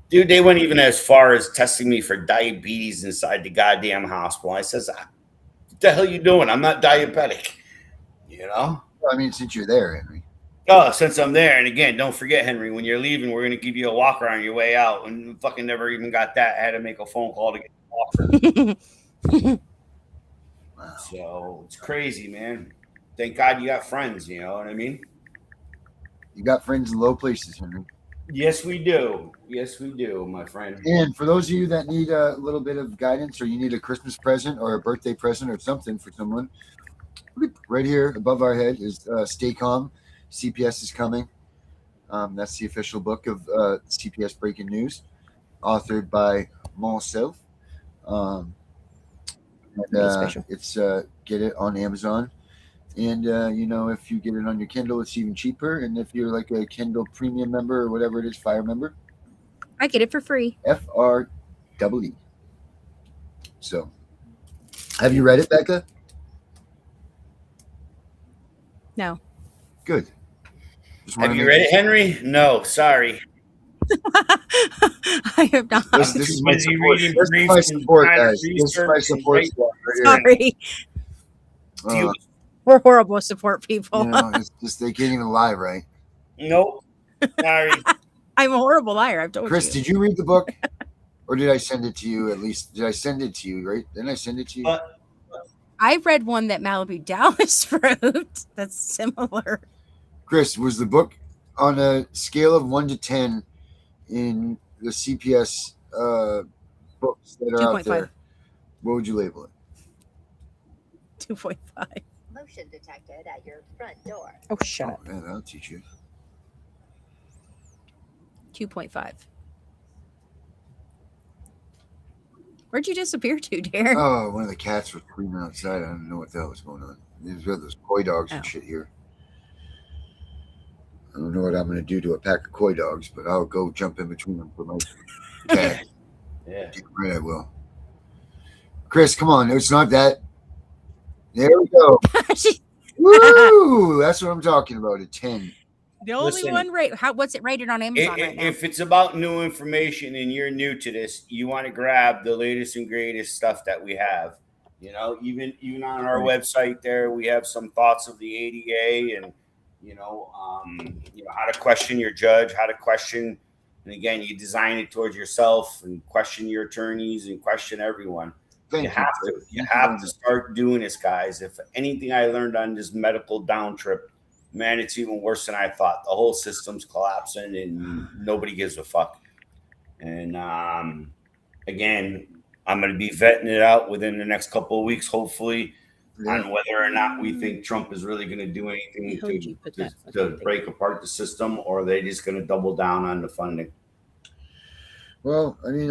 Dude, they went even as far as testing me for diabetes inside the goddamn hospital. I says, what the hell are you doing? I'm not diabetic. You know? Well, I mean, since you're there, Henry. Oh, since I'm there. And again, don't forget, Henry, when you're leaving, we're going to give you a walker on your way out. And we fucking never even got that. I had to make a phone call to get the walker. Wow. So it's crazy, man. Thank God you got friends. You know what I mean? You got friends in low places, Henry. Yes, we do. Yes, we do, my friend. And for those of you that need a little bit of guidance, or you need a Christmas present or a birthday present or something for someone, right here above our head is Stay Calm. CPS is coming. That's the official book of CPS Breaking News, authored by myself. It's get it on Amazon. And, if you get it on your Kindle, it's even cheaper. And if you're like a Kindle Premium member or whatever it is, Fire member, I get it for free. FREE. So, have you read it, Becca? No. Good. Have you read it, Henry? No, sorry. I have not. This is my support. This is my support, guys. This is my support. Sorry. We're horrible support people. It's just they can't even lie, right? Nope. Sorry. I'm a horrible liar. I've told Chris, you. did you read the book? Or did I send it to you at least? Did I send it to you, right? Didn't I send it to you? I read one that Malibu Dallas wrote that's similar. Chris, was the book on a scale of 1 to 10 in the CPS books that are out 2.5. there, what would you label it? 2.5. Motion detected at your front door. Oh, shut Oh, up. man, that'll teach you. 2.5. Where'd you disappear to, Darren? Oh, one of the cats was screaming outside. I don't know what the hell was going on. There's those koi dogs and shit here. I don't know what I'm going to do to a pack of koi dogs, but I'll go jump in between them for my cat. Yeah. Right, I will. Chris, come on. It's not that. There we go. Woo! That's what I'm talking about. A 10. The only Listen, one rate. What's it rated on Amazon right now? If it's about new information and you're new to this, you want to grab the latest and greatest stuff that we have. You know, even on our website there, we have some thoughts of the ADA and how to question your judge, how to question, and again, you design it towards yourself and question your attorneys and question everyone. You have to start doing this, guys. If anything I learned on this medical down trip, man, it's even worse than I thought. The whole system's collapsing and nobody gives a fuck. And again, I'm going to be vetting it out within the next couple of weeks, hopefully, on whether or not we think Trump is really going to do anything to break apart the system, or are they just going to double down on the funding? Well, I mean,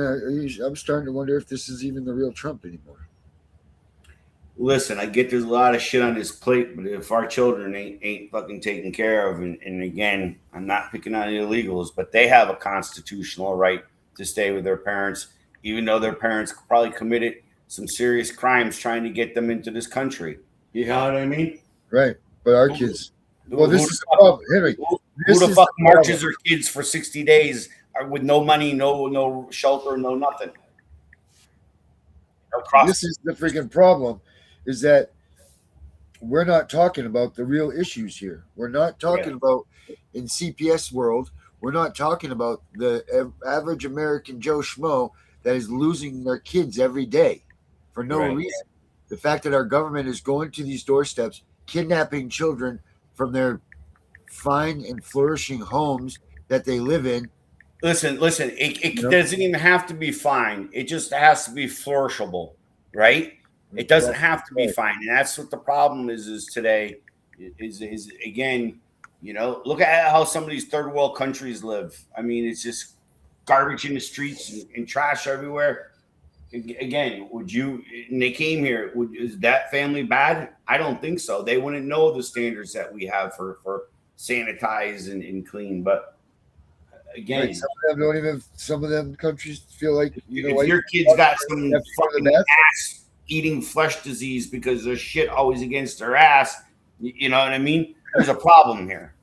I'm starting to wonder if this is even the real Trump anymore. Listen, I get there's a lot of shit on his plate, but if our children ain't fucking taken care of, and again, I'm not picking on the illegals, but they have a constitutional right to stay with their parents, even though their parents probably committed some serious crimes trying to get them into this country. You know what I mean? Right. But our kids. Well, this is the problem, Henry. Who the fuck marches their kids for 60 days with no money, no shelter, no nothing? This is the freaking problem, is that we're not talking about the real issues here. We're not talking about, in CPS world, we're not talking about the average American Joe Schmo that is losing their kids every day for no reason. The fact that our government is going to these doorsteps, kidnapping children from their fine and flourishing homes that they live in. Listen, it doesn't even have to be fine. It just has to be flourishable, right? It doesn't have to be fine. And that's what the problem is today, is again, look at how some of these third world countries live. I mean, it's just garbage in the streets and trash everywhere. Again, and they came here, is that family bad? I don't think so. They wouldn't know the standards that we have for sanitize and clean. But again, some of them countries feel like, if your kid's got some fucking ass eating flesh disease because there's shit always against their ass, you know what I mean? There's a problem here.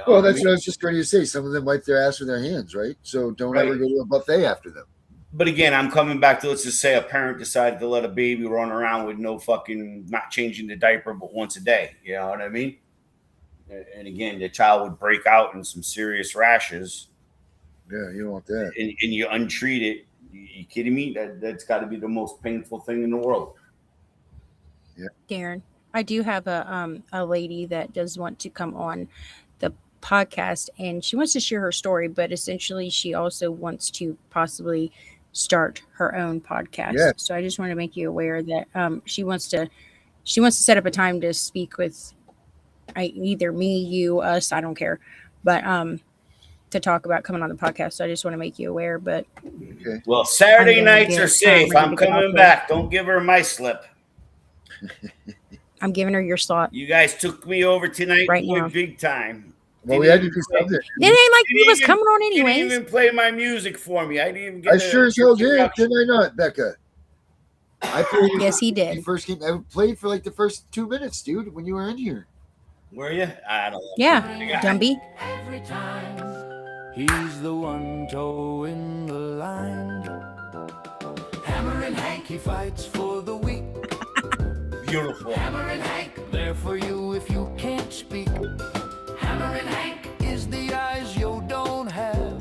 Well, that's what I was just going to say. Some of them wipe their ass with their hands, right? So don't ever go to a buffet after them. But again, I'm coming back to, let's just say a parent decided to let a baby run around with no fucking, not changing the diaper but once a day. You know what I mean? And again, the child would break out in some serious rashes. Yeah, you don't want that. And you untreat it. You kidding me? That's got to be the most painful thing in the world. Yeah. Darren, I do have a lady that does want to come on the podcast, and she wants to share her story, but essentially she also wants to possibly start her own podcast. Yeah. So I just want to make you aware that she wants to set up a time to speak with either me, you, us, I don't care, but to talk about coming on the podcast. So I just want to make you aware. But okay. Well, Saturday nights are safe. I'm coming back. Don't give her my slip. I'm giving her your slot. You guys took me over tonight right now, big time. Well, we had to do something. It ain't like he was coming on anyways. You didn't even play my music for me. I didn't even get. I sure as hell did, didn't I not, Becca? I played. Yes, he did. First game, I played for like the first 2 minutes, dude. When you were in here. Were you? I don't know. Yeah, Dumby. Every time he's the one towing the line. Hammer and Hank, he fights for the weak. Beautiful. Hammer and Hank, there for you if you can't speak. Hammer and Hank is the eyes you don't have.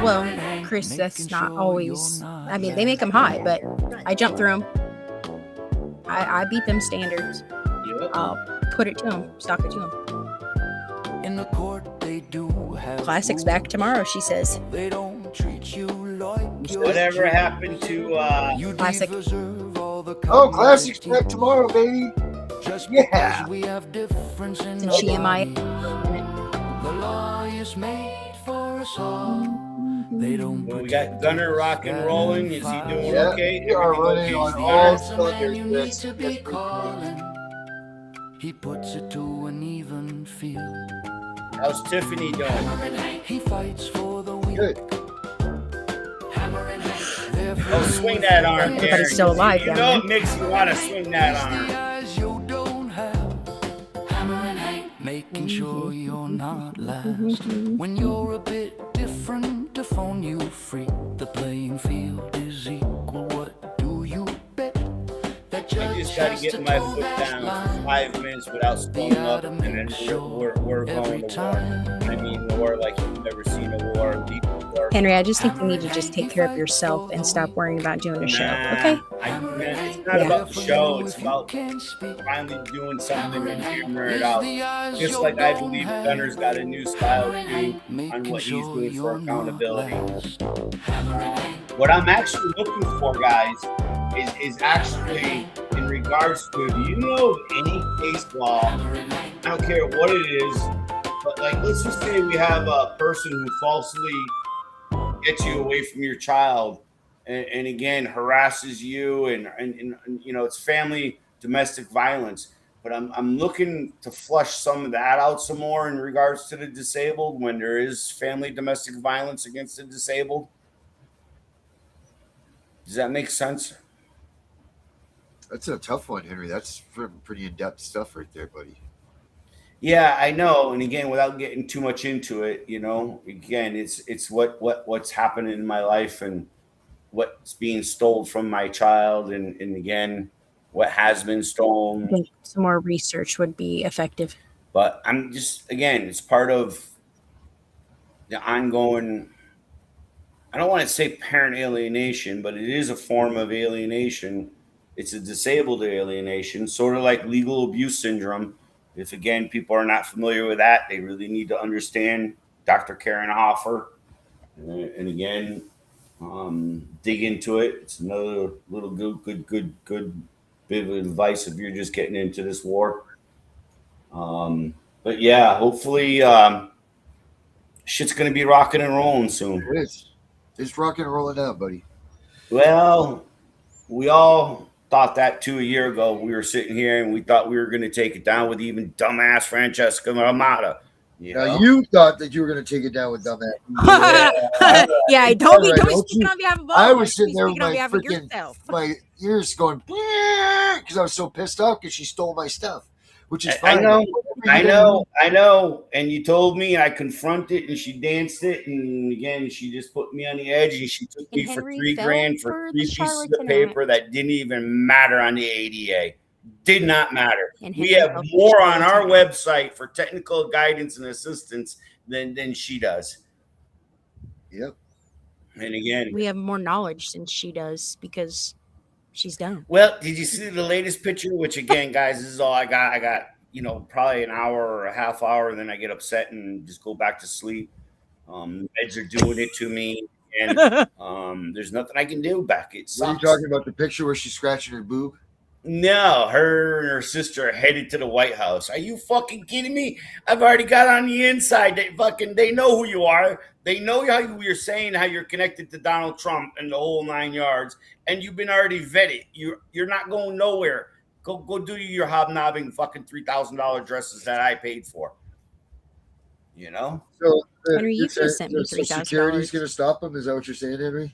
Well, Chris, that's not always. I mean, they make them high, but I jump through them. I beat them standards. I'll put it to them, stock it to them. In the court, they do have Classics back tomorrow, she says. They don't treat you Tuesday. Whatever happened to Classic. Oh, classic back tomorrow, baby. Yeah. Since she MIA. The law is made for us all. They don't Well, we got Gunner rock and rolling. Is he doing Yeah, okay? we are Everything running okay, on Steve? all That's the man you need cylinders. to be calling. He puts it to an even feel. How's Tiffany doing? He fights for the weak. Good. Oh, swing that arm, Everybody's Karen. still alive You down know there. it makes you want to swing that arm. Eyes you don't have. Making sure you're not last. When you're a bit different, to phone you free. The playing field is equal. What do you bet? That I just got to get my foot down for 5 minutes without slowing up, and then we're going to war. I mean, war like you've never seen a war. War. Henry, I just think you need to just take care of yourself and stop worrying about doing a show. Nah, Okay? it's not about the show. It's about finally doing something and hammering it out. Just like I believe Gunner's got a new style to do on what he's doing for accountability. What I'm actually looking for, guys, is actually in regards to, do you know of any case law? I don't care what it is, but like, let's just say we have a person who falsely gets you away from your child and again harasses you and you know, it's family domestic violence. But I'm looking to flush some of that out some more in regards to the disabled when there is family domestic violence against the disabled. Does that make sense? That's a tough one, Henry. That's pretty in-depth stuff right there, buddy. Yeah, I know. And again, without getting too much into it, you know, again, it's what's happening in my life and what's being stolen from my child, and again, what has been I stolen. think some more research would be effective. But I'm just, again, it's part of the ongoing, I don't want to say parent alienation, but it is a form of alienation. It's a disabled alienation, sort of like legal abuse syndrome. If, again, people are not familiar with that, they really need to understand Dr. Karen Hoffer. And again, dig into it. It's another little good bit of advice if you're just getting into this war. But yeah, hopefully shit's going to be rocking and rolling soon. It is. It's rocking and rolling out, buddy. Well, we all thought that too a year ago. We were sitting here and we thought we were going to take it down with even dumbass Francesca Ramada. Now, you thought that you were going to take it down with dumbass. Yeah, don't be Don't speaking you- on behalf of all. I of was us. sitting Be there with speaking on my behalf of freaking yourself. my ears going because I was so pissed off because she stole my stuff, which is I fine. know. And you told me, and I confronted, and she danced it, and again, she just put me on the edge, and she took me And for Henry $3 fell grand for for the 3 pieces of charlatan paper act. that didn't even matter on the ADA. Did not matter. And We Henry have fell for the more on our charlatan website for technical guidance and assistance than she does. Yep. And again, We have more knowledge than she does because she's dumb. well, did you see the latest picture? Which again, guys, this is all I got. I got, you know, probably an hour or a half hour, then I get upset and just go back to sleep. Meds are doing it to me, and there's nothing I can do back. It What are you sucks. talking about? The picture where she's scratching her boob? No, her and her sister are headed to the White House. Are you fucking kidding me? I've already got on the inside. They know who you are. They know how you're saying how you're connected to Donald Trump and the whole 9 yards, and you've been already vetted. You're not going nowhere. Go do your hobnobbing fucking $3,000 dresses that I paid for. You know? So, Henry, you could have sent me so security's $3,000. going to stop him? Is that what you're saying, Henry?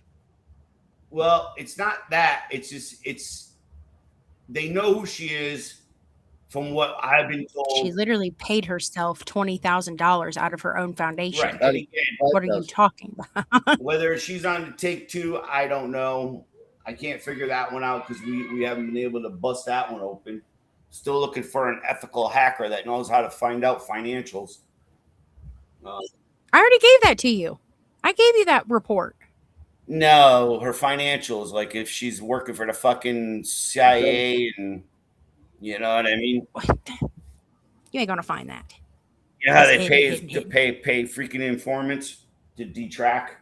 Well, it's not that. It's they know who she is from what I've been told. She literally paid herself $20,000 out of her own foundation. Right. And again, What are you talking about? whether she's on the Take Two, I don't know. I can't figure that one out because we haven't been able to bust that one open. Still looking for an ethical hacker that knows how to find out financials. I already gave that to you. I gave you that report. No, her financials, like if she's working for the fucking CIA and you know what I mean? You ain't gonna find that. You know how It's they hidden, pay freaking informants to detract?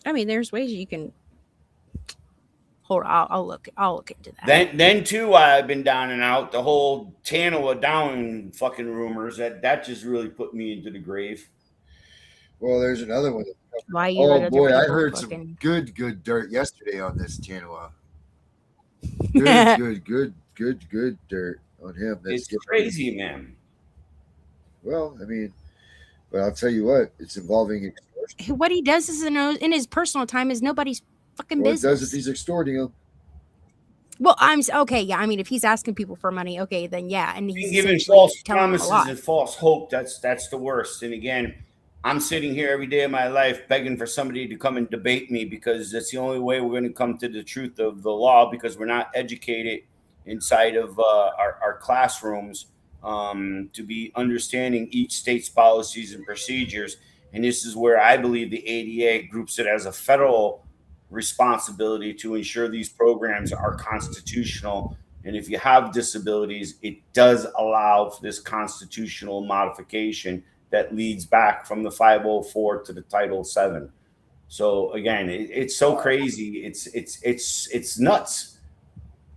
I mean, there's ways you can. Hold on, I'll look into that. Then too, I've been down and out. The whole Tanoa down fucking rumors that just really put me into the grave. Well, there's another one. Why you? Oh boy, I heard some good dirt yesterday on this Tanoa. Good dirt on him. It's crazy, man. Well, I mean, but I'll tell you what, it's involving extortion. What he does is in his personal time is nobody's fucking Well, business. it does if he's extorting them. Well, I'm okay. Yeah, I mean, if he's asking people for money, okay, then yeah, and he's giving false promises and false hope. That's the worst. And again, I'm sitting here every day of my life begging for somebody to come and debate me because that's the only way we're going to come to the truth of the law because we're not educated inside of our classrooms to be understanding each state's policies and procedures. And this is where I believe the ADA groups it as a federal responsibility to ensure these programs are constitutional. And if you have disabilities, it does allow for this constitutional modification that leads back from the 504 to the Title VII. So again, it's so crazy. It's nuts.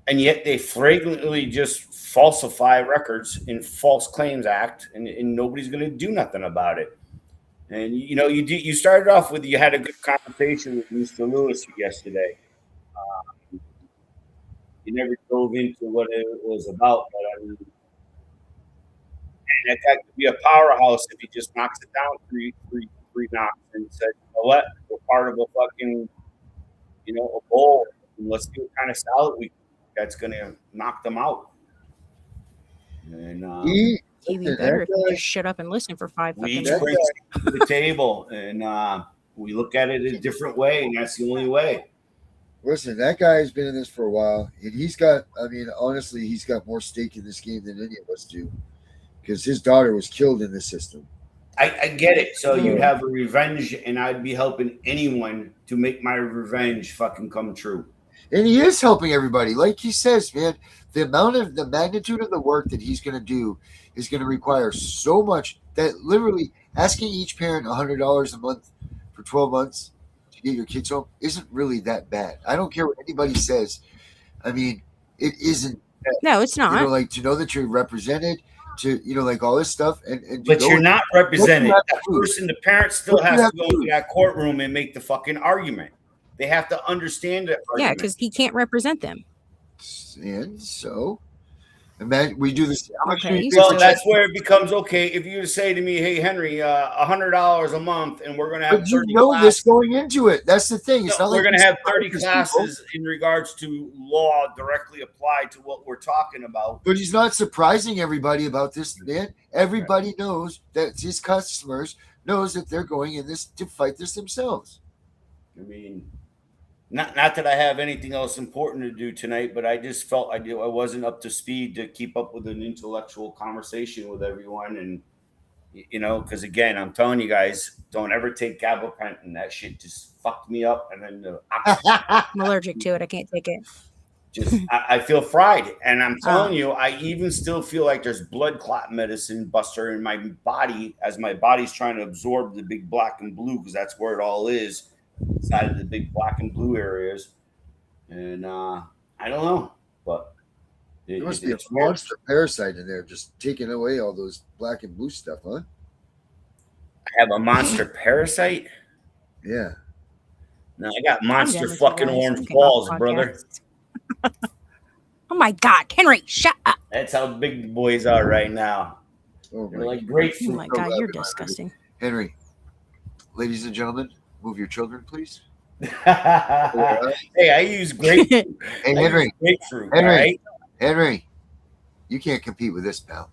And yet they flagrantly just falsify records in False Claims Act, and nobody's going to do nothing about it. And you started off with you had a good conversation with Mr. Lewis yesterday. You never dove into what it was about, but I mean, and that guy could be a powerhouse if he just knocks it down three knocks and said, you know what, we're part of a fucking, a bowl, and let's see what kind of salad that's going to knock them out. And even better if you just shut up and listen for 5 we each fucking bring minutes. to the table, and we look at it a different way, and that's the only way. Listen, that guy's been in this for a while, and he's got more stake in this game than any of us do, because his daughter was killed in the system. I get it. So you'd have a revenge, and I'd be helping anyone to make my revenge fucking come true. And he is helping everybody. Like he says, man, the magnitude of the work that he's going to do is going to require so much that literally asking each parent $100 a month for 12 months to get your kids home isn't really that bad. I don't care what anybody says. I mean, it isn't. No, it's not. Like to know that you're represented, to like all this stuff, and but you're not represented. That person, the parent still has to go into that courtroom and make the fucking argument. They have to understand it. Yeah, because he can't represent them. And so, imagine we do this. Okay. Well, that's where it becomes okay. If you say to me, "Hey, Henry, $100 a month, and we're going to have 30 classes. This going into it. That's the thing. It's not we're like going to have 30 classes in regards to law directly applied to what we're talking about. But he's not surprising everybody about this, man. Everybody knows that his customers knows that they're going in this to fight this themselves. I mean. Not that I have anything else important to do tonight, but I just felt I wasn't up to speed to keep up with an intellectual conversation with everyone. And, because again, I'm telling you guys, don't ever take gabapentin. That shit just fucked me up. And then I'm allergic to it. I can't take it. I feel fried. And I'm telling you, I even still feel like there's blood clot medicine buster in my body as my body's trying to absorb the big black and blue, because that's where it all is. Inside of the big black and blue areas, and I don't know, but there must be a monster parasite in there, just taking away all those black and blue stuff, huh? I have a monster parasite. Yeah. No, I got monster fucking orange balls, brother. Oh my God, Henry, shut up! That's how big the boys are right now. They're like grapefruit. Oh my God, you're disgusting, Henry. Ladies and gentlemen. Move your children, please. Hey, I use grapefruit. Hey, Henry. Grapefruit. Henry. Right? Henry. You can't compete with this, pal.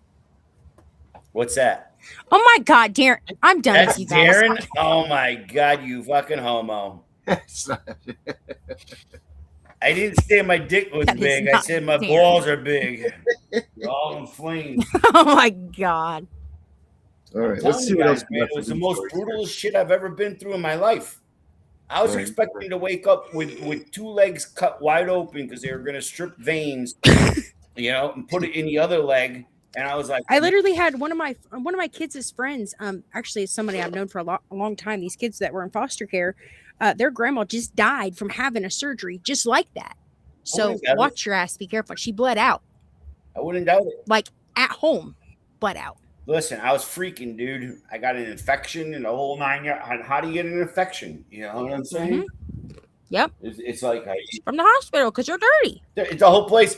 What's that? Oh my God, Darren. I'm done That's with you guys. Darren? Oh my God, you fucking homo. I didn't say my dick was big. I said my balls are big. They're all inflamed. Oh my God. All right, let's see what else. Man, it was the most brutal shit I've ever been through in my life. I was expecting to wake up with 2 legs cut wide open because they were going to strip veins, and put it in the other leg And I was like, I literally had one of my kids' friends. Actually, it's somebody I've known for a long time. These kids that were in foster care, their grandma just died from having a surgery just like that. So watch your ass. Be careful. She bled out. I wouldn't doubt it. Like at home, bled out. Listen, I was freaking, dude. I got an infection and the whole 9 yards. How do you get an infection? You know what I'm saying? Yep. It's like from the hospital because you're dirty. It's the whole place.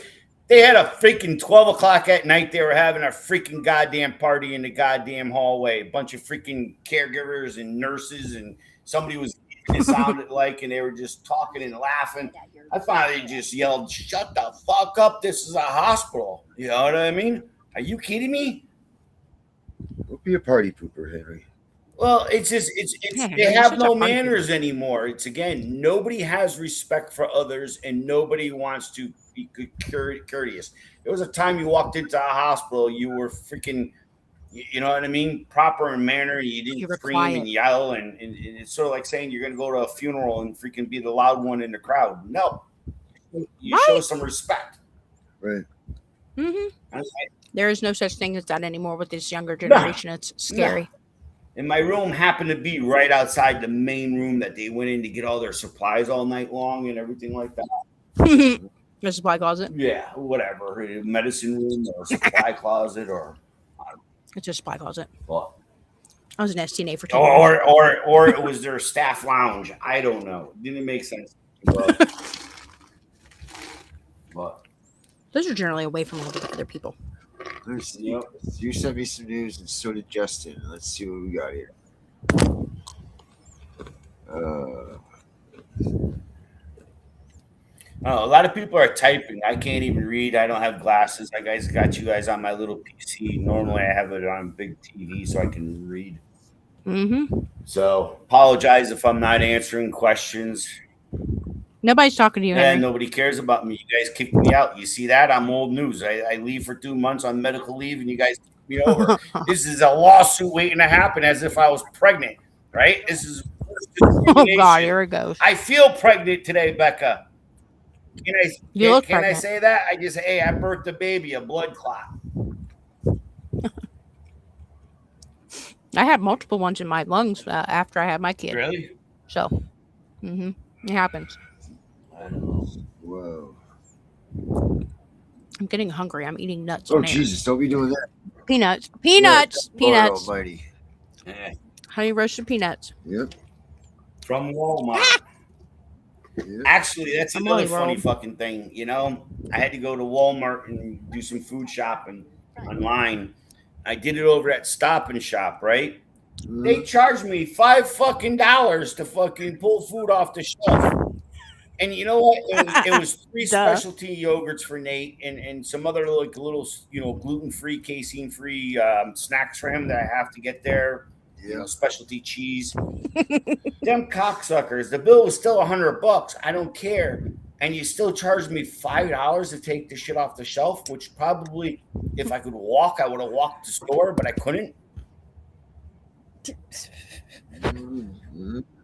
They had a freaking 12 o'clock at night. They were having a freaking goddamn party in the goddamn hallway. A bunch of freaking caregivers and nurses, and somebody was, it sounded like, and they were just talking and laughing. I finally just yelled, "Shut the fuck up. This is a hospital." You know what I mean? Are you kidding me? Don't be a party pooper, Henry. Well, it's they have no manners anymore. It's again, nobody has respect for others, and nobody wants to be courteous. There was a time you walked into a hospital, you were freaking, you know what I mean, proper in manner. You didn't scream and yell, and it's sort of like saying you're going to go to a funeral and freaking be the loud one in the crowd. No, you show some respect. Right. Mm-hmm. There is no such thing as that anymore with this younger generation. It's scary. No. And my room happened to be right outside the main room that they went in to get all their supplies all night long and everything like that. The supply closet? Yeah, whatever. Medicine room or supply closet or... It's a supply closet. What? I was an STNA for 2 years. Or it was their staff lounge. I don't know. Didn't make sense. But those are generally away from all the other people. You sent me some news, and so did Justin. Let's see what we got here. A lot of people are typing. I can't even read. I don't have glasses. I got you guys on my little PC. Normally, I have it on big TV so I can read. Mm-hmm. So, apologize if I'm not answering questions. Nobody's talking to you, Henry. And nobody cares about me. You guys kicked me out. You see that? I'm old news. I leave for 2 months on medical leave, and you guys kicked me over. This is a lawsuit waiting to happen as if I was pregnant, right? This is oh, God, here it goes. I feel pregnant today, Becca. Can I say that? I just say, hey, I birthed a baby, a blood clot. I had multiple ones in my lungs after I had my kid. Really? So, it happens. I don't know. Whoa. I'm getting hungry. I'm eating nuts. Oh, Jesus. Don't be doing that. Peanuts. Lord almighty. Honey roasted peanuts. Yep. From Walmart. Actually, that's another funny fucking thing. You know, I had to go to Walmart and do some food shopping online. I did it over at Stop and Shop, right? They charged me $5 to fucking pull food off the shelf. And you know what? It was 3 specialty yogurts for Nate and some other like little, gluten-free, casein-free snacks for him that I have to get there. Yeah. Specialty cheese. Them cocksuckers. The bill was still $100. I don't care. And you still charged me $5 to take the shit off the shelf, which probably, if I could walk, I would have walked to the store, but I couldn't.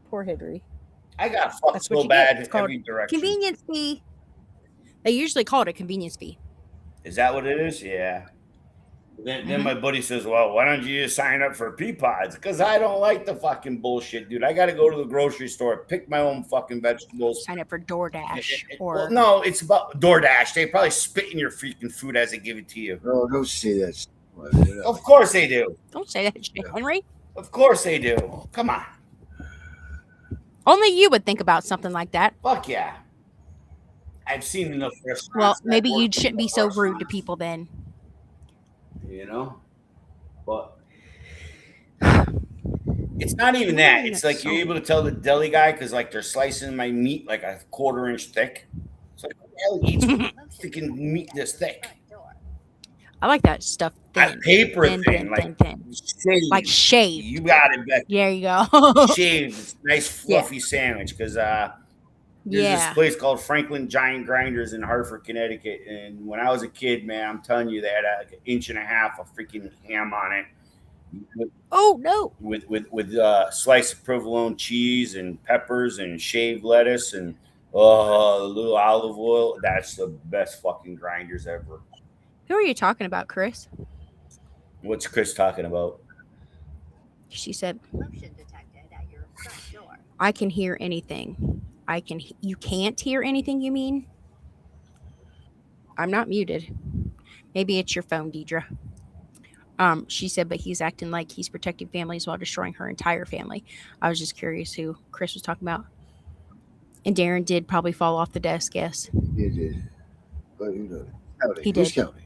Poor Henry. I got fucked so bad every direction. Convenience fee. They usually call it a convenience fee. Is that what it is? Yeah. Then my buddy says, well, why don't you just sign up for Peapods? Because I don't like the fucking bullshit, dude. I got to go to the grocery store, pick my own fucking vegetables. Sign up for DoorDash. Well, no, it's about DoorDash. They probably spit in your freaking food as they give it to you. No, don't say that. Of course they do. Don't say that shit, Henry. Of course they do. Come on. Only you would think about something like that. Fuck yeah. I've seen enough restaurants. Well, maybe you shouldn't be so rude to people then. You know? But it's not even that. It's like you're able to tell the deli guy because like they're slicing my meat like a 1/4 inch thick. It's like, who the hell eats freaking meat this thick? I like that stuff thin. Paper thin, thin. Shaved. Like shaved. You got it, Becky. There you go. Shaved. Nice fluffy sandwich because there's this place called Franklin Giant Grinders in Hartford, Connecticut. And when I was a kid, man, I'm telling you, they had like 1.5 inches of freaking ham on it. Oh, no. With slice of provolone cheese and peppers and shaved lettuce and a little olive oil. That's the best fucking grinders ever. Who are you talking about, Chris? What's Chris talking about? She said, Motion detected at your front door. I can hear anything. You can't hear anything, you mean? I'm not muted. Maybe it's your phone, Deidre. She said, but he's acting like he's protecting families while destroying her entire family. I was just curious who Chris was talking about. And Darren did probably fall off the desk, yes. He did. But who knows? He Who's did. counting?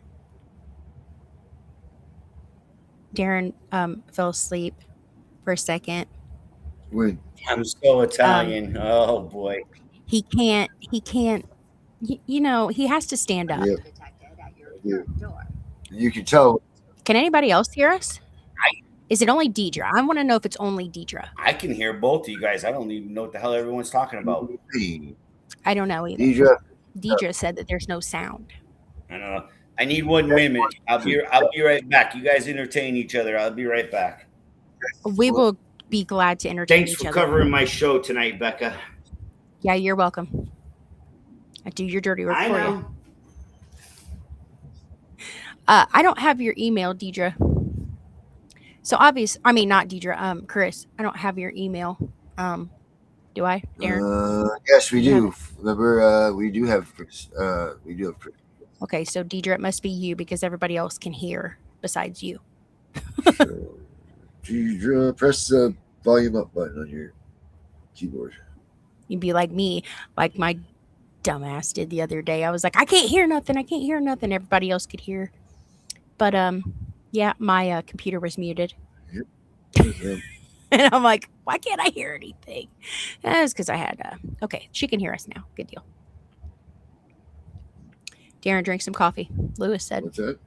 Darren fell asleep for a second. When? I'm so Italian. Oh boy. He can't, you know, he has to stand up. Yep. Detected at your Yeah. front door. You can tell. Can anybody else hear us? Is it only Deidre? I want to know if it's only Deidre. I can hear both of you guys. I don't even know what the hell everyone's talking about. I don't know either. Deidre said that there's no sound. I don't know. I need 1 minute. I'll be right back. You guys entertain each other. I'll be right back. We will be glad to entertain Thanks each for other. covering my show tonight, Becca. Yeah, you're welcome. I do your dirty work I for know. you. I don't have your email, Deidre. So not Deidre, Chris. I don't have your email. Do I, Darren? Yes, we do. Remember, we do have Chris. Chris. Okay, so Deidre, it must be you because everybody else can hear besides you. Deidre, press the volume up button on your keyboard. You'd be like me, like my dumbass did the other day. I was like, I can't hear nothing. Everybody else could hear. But yeah, my computer was muted. Yep. And I'm like, why can't I hear anything? That's because I had okay, she can hear us now. Good deal. Darren, drink some coffee. Lewis said. What's that?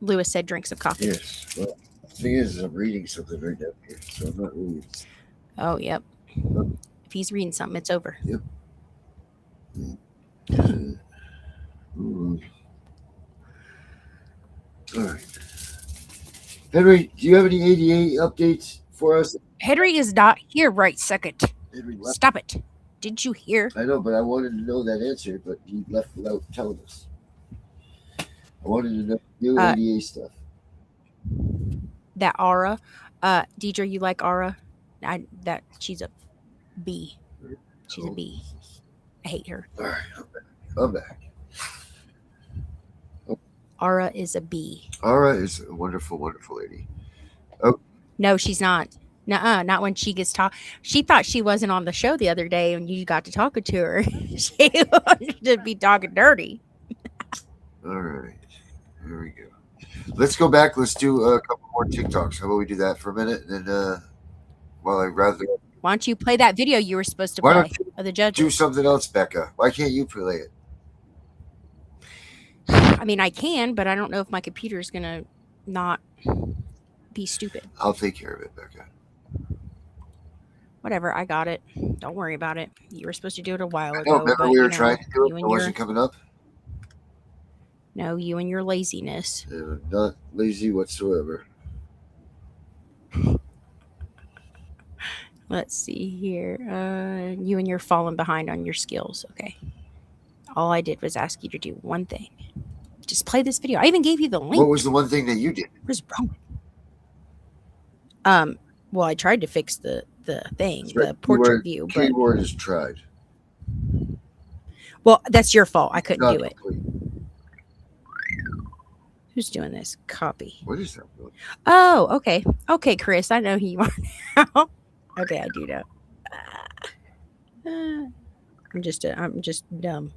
Lewis said drink some coffee. Yes. Well, the thing is I'm reading something right down here, so I'm not really. Oh, yep. If he's reading something, it's over. Yep. All right. Henry, do you have any ADA updates for us? Henry is not here right second. Henry left. Stop it. Did you hear? I know, but I wanted to know that answer, but he left without telling us. I wanted to know new ADA stuff. That Aura. Deidre, you like Aura? She's a B. She's a B. I hate her. All right, I'm back. Aura is a B. Aura is a wonderful, wonderful lady. Oh. No, she's not. Nuh-uh, not when she gets talk. She thought she wasn't on the show the other day and you got to talking to her. She wanted to be talking dirty. All right. Here we go. Let's go back. Let's do a couple more TikToks. How about we do that for a minute? And then why don't you play that video you were supposed to why play don't you of the judges? do something else, Becca? Why can't you play it? I mean, I can, but I don't know if my computer is going to not be stupid. I'll take care of it, Becca. Whatever, I got it. Don't worry about it. You were supposed to do it a while ago. No, remember but, we were trying to do it, it wasn't coming up? No, you and your laziness. Not lazy whatsoever. Let's see here. You and you're falling behind on your skills. Okay. All I did was ask you to do one thing. Just play this video. I even gave you the link. What was the one thing that you did? What's wrong? Well, I tried to fix the thing, the portrait view, but Keyword is tried. Well, that's your fault. I couldn't do it. Complete. Who's doing this? Copy. What is that? Oh, okay. Okay, Chris, I know who you are now. Okay, I do know. I'm just dumb.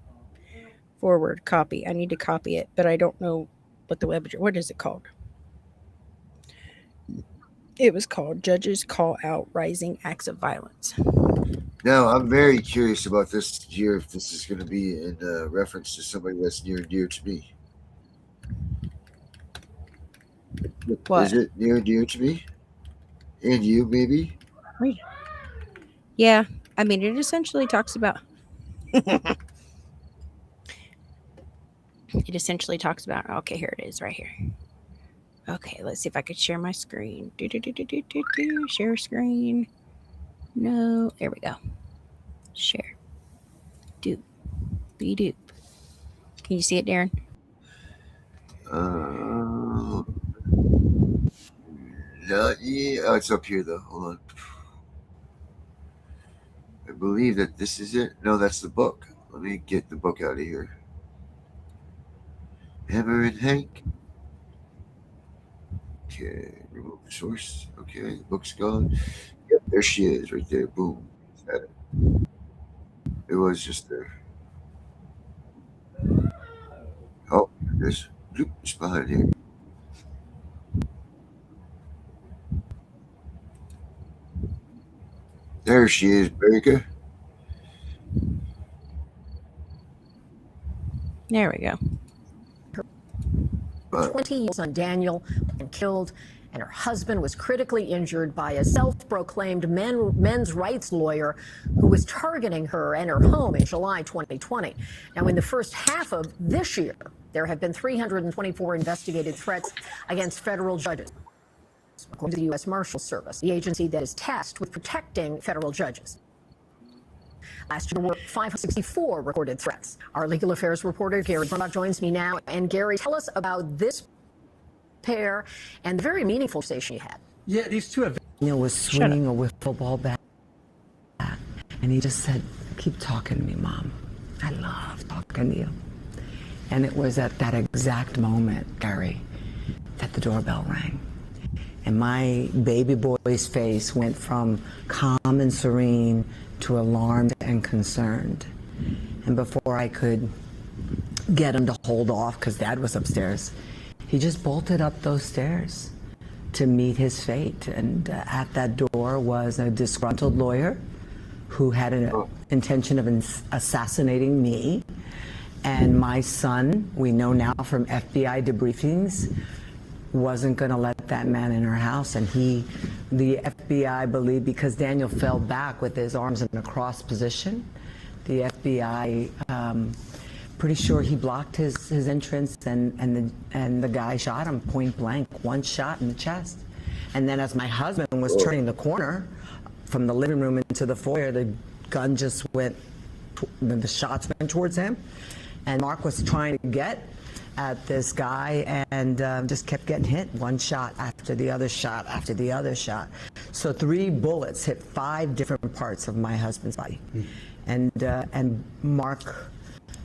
Forward copy. I need to copy it, but I don't know what the web. What is it called? It was called Judges Call Out Rising Acts of Violence. Now, I'm very curious about this here, if this is going to be in reference to somebody that's near and dear to me. What? Is it near and dear to me? And you, maybe? Yeah. I mean, it essentially talks about... It essentially talks about... Okay, here it is right here. Okay, let's see if I could share my screen. Share screen. No, there we go. Share. Doop. Be-doop. Can you see it, Darren? No, yeah, oh, it's up here though. Hold on. I believe that this is it. No, that's the book. Let me get the book out of here. Hammer and Hank. Okay, remove the source. Okay, the book's gone. Yep, there she is, right there. Boom. Is that it? It was just there. Oh, there's it's behind here. There she is, Baker. There we go. 20-year-old son Daniel and killed, and her husband was critically injured by a self-proclaimed men's rights lawyer who was targeting her and her home in July 2020. Now, in the first half of this year, there have been 324 investigated threats against federal judges, according to the U.S. Marshals Service, the agency that is tasked with protecting federal judges. Last year, there were 564 recorded threats. Our legal affairs reporter, Gary Brumbaugh, joins me now. And Gary, tell us about this pair and the very meaningful conversation you had. Yeah, these two have... Neil was swinging a wiffle ball bat, and he just said, "Keep talking to me, Mom. I love talking to you." And it was at that exact moment, Gary, that the doorbell rang. And my baby boy's face went from calm and serene to alarmed and concerned. And before I could get him to hold off, because Dad was upstairs, he just bolted up those stairs to meet his fate. And at that door was a disgruntled lawyer who had an intention of assassinating me. And my son, we know now from FBI debriefings, wasn't going to let that man in her house. And the FBI believed, because Daniel fell back with his arms in a cross position, the FBI pretty sure he blocked his entrance, and the guy shot him point blank, one shot in the chest. And then as my husband was turning the corner from the living room into the foyer, the gun just went, the shots went towards him. And Mark was trying to get at this guy and just kept getting hit, one shot after the other shot after the other shot. So 3 bullets hit 5 different parts of my husband's body. And Mark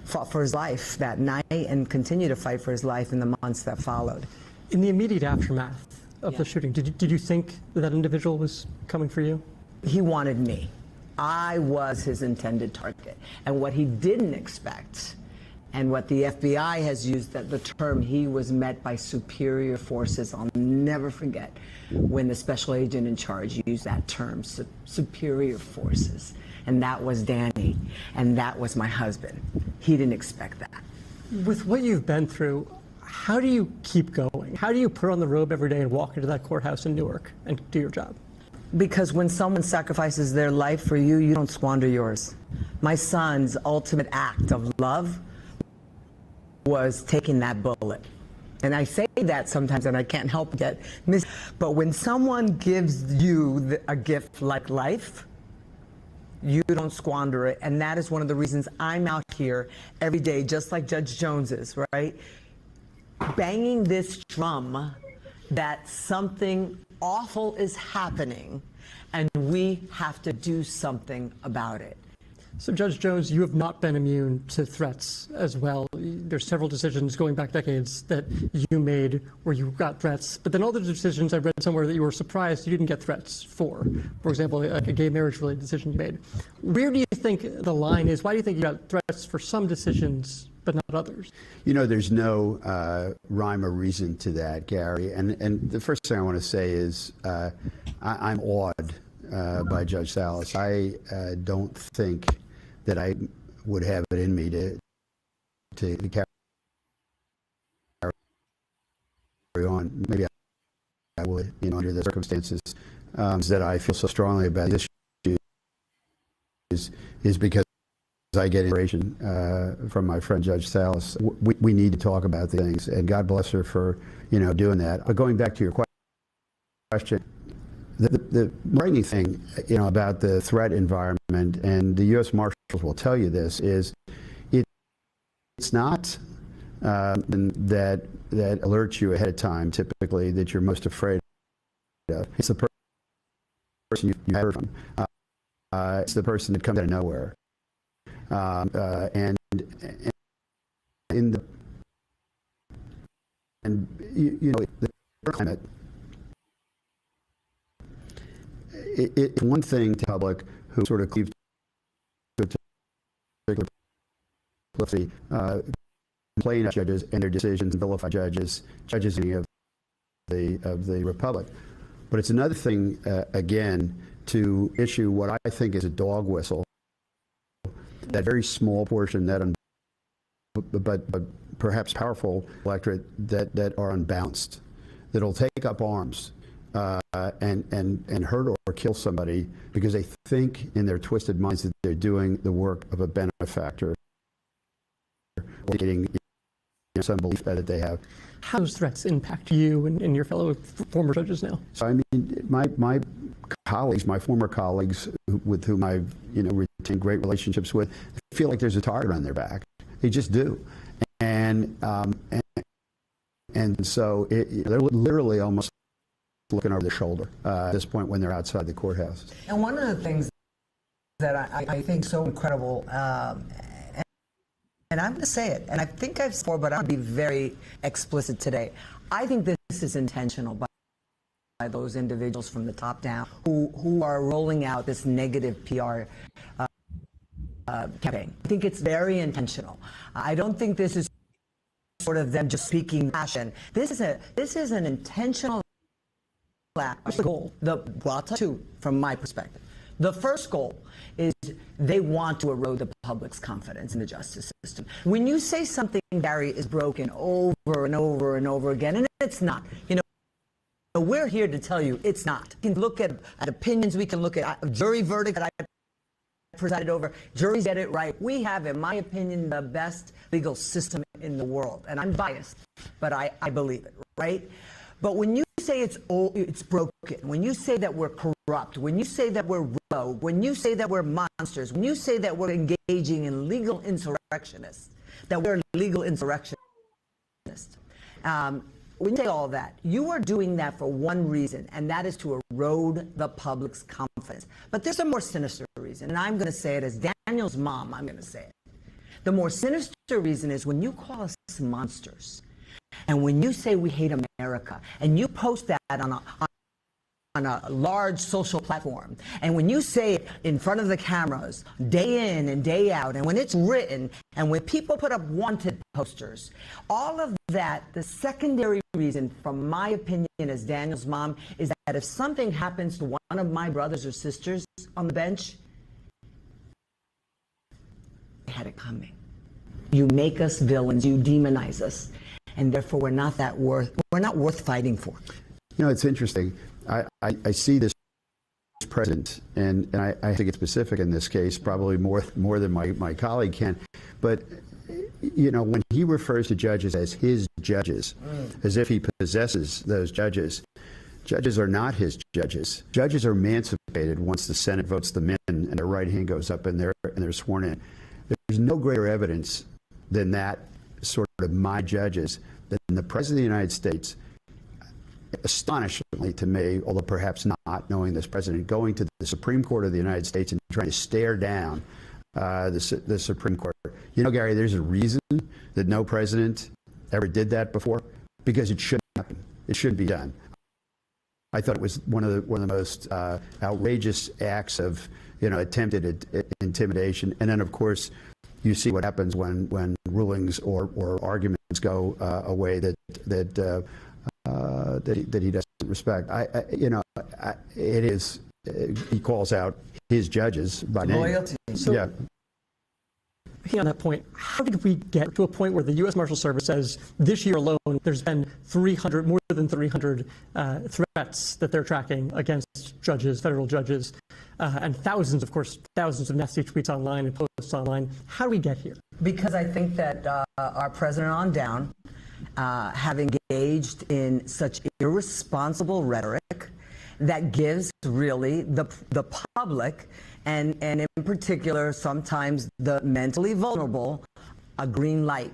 fought for his life that night and continued to fight for his life in the months that followed. In the immediate aftermath of the shooting, did you think that individual was coming for you? He wanted me. I was his intended target. And what he didn't expect, and what the FBI has used, that the term, he was met by superior forces. I'll never forget when the special agent in charge used that term, superior forces. And that was Danny, and that was my husband. He didn't expect that. With what you've been through, how do you keep going? How do you put on the robe every day and walk into that courthouse in Newark and do your job? Because when someone sacrifices their life for you, you don't squander yours. My son's ultimate act of love was taking that bullet. And I say that sometimes and I can't help but but when someone gives you a gift like life, you don't squander it. And that is one of the reasons I'm out here every day, just like Judge Jones is, right? Banging this drum that something awful is happening and we have to do something about it. So, Judge Jones, you have not been immune to threats as well. There's several decisions going back decades that you made where you got threats, but then all the decisions I read somewhere that you were surprised you didn't get threats for. For example, like a gay marriage-related decision you made. Where do you think the line is? Why do you think you got threats for some decisions but not others? You know, there's no rhyme or reason to that, Gary. And the first thing I want to say is I'm awed by Judge Salas. I don't think that I would have it in me to carry on. Maybe I would, you know, under the circumstances that I feel so strongly about this issue is because I get inspiration from my friend Judge Salas. We need to talk about these things, and God bless her for, you know, doing that. But going back to your question, the frightening thing, you know, about the threat environment, and the U.S. Marshals will tell you this, is it's not that alerts you ahead of time, typically, that you're most afraid of. It's the person you heard from. It's the person that comes out of nowhere. And in the the climate, it's one thing to public who sort of cleave to particular policy, complain about judges and their decisions, and vilify judges of the republic. But it's another thing, again, to issue what I think is a dog whistle. That very small portion, but perhaps powerful electorate that are unbalanced, that'll take up arms and hurt or kill somebody because they think in their twisted minds that they're doing the work of a benefactor, or getting some belief that they have. How those threats impact you and your fellow former judges now? So I mean, my colleagues, my former colleagues with whom I've retained great relationships with, feel like there's a target on their back. They just do, and so they're literally almost looking over their shoulder at this point when they're outside the courthouse. And one of the things that I think so incredible, and I'm going to say it, and I think I've said before, but I'll be very explicit today. I think this is intentional by those individuals from the top down who are rolling out this negative PR campaign. I think it's very intentional. I don't think this is sort of them just speaking passion. This is an intentional act. What's the goal? Well, I'll tell you from my perspective. The first goal is they want to erode the public's confidence in the justice system. When you say something, Gary, is broken over and over and over again, and it's not, we're here to tell you it's not. We can look at opinions, we can look at a jury verdict that I presided over. Juries get it right. We have, in my opinion, the best legal system in the world. And I'm biased, but I believe it, right? But when you say it's broken, when you say that we're corrupt, when you say that we're rogue, when you say that we're monsters, when you say that we're engaging in legal insurrectionists, that we're legal insurrectionists, when you say all that, you are doing that for one reason, and that is to erode the public's confidence. But there's a more sinister reason, and I'm going to say it as Daniel's mom, I'm going to say it. The more sinister reason is when you call us monsters, and when you say we hate America, and you post that on a large social platform, and when you say it in front of the cameras day in and day out, and when it's written, and when people put up wanted posters, all of that, the secondary reason, from my opinion as Daniel's mom, is that if something happens to one of my brothers or sisters on the bench, they had it coming. You make us villains, you demonize us, and therefore we're not worth fighting for. It's interesting. I see this president, and I have to get specific in this case, probably more than my colleague can, but when he refers to judges as his judges, as if he possesses those judges, judges are not his judges. Judges are emancipated once the Senate votes them in and their right hand goes up and they're sworn in. There's no greater evidence than that sort of my judges than the President of the United States, astonishingly to me, although perhaps not knowing this president, going to the Supreme Court of the United States and trying to stare down the Supreme Court. Gary, there's a reason that no president ever did that before, because it shouldn't happen. It shouldn't be done. I thought it was one of the most outrageous acts of attempted intimidation. And then, of course, you see what happens when rulings or arguments go away that he doesn't respect. It is. He calls out his judges by name. Loyalty. So, yeah. On that point, how did we get to a point where the U.S. Marshal Service says this year alone there's been more than 300 threats that they're tracking against judges, federal judges, and thousands of nasty tweets online and posts online? How do we get here? Because I think that our president on down have engaged in such irresponsible rhetoric that gives really the public and in particular sometimes the mentally vulnerable a green light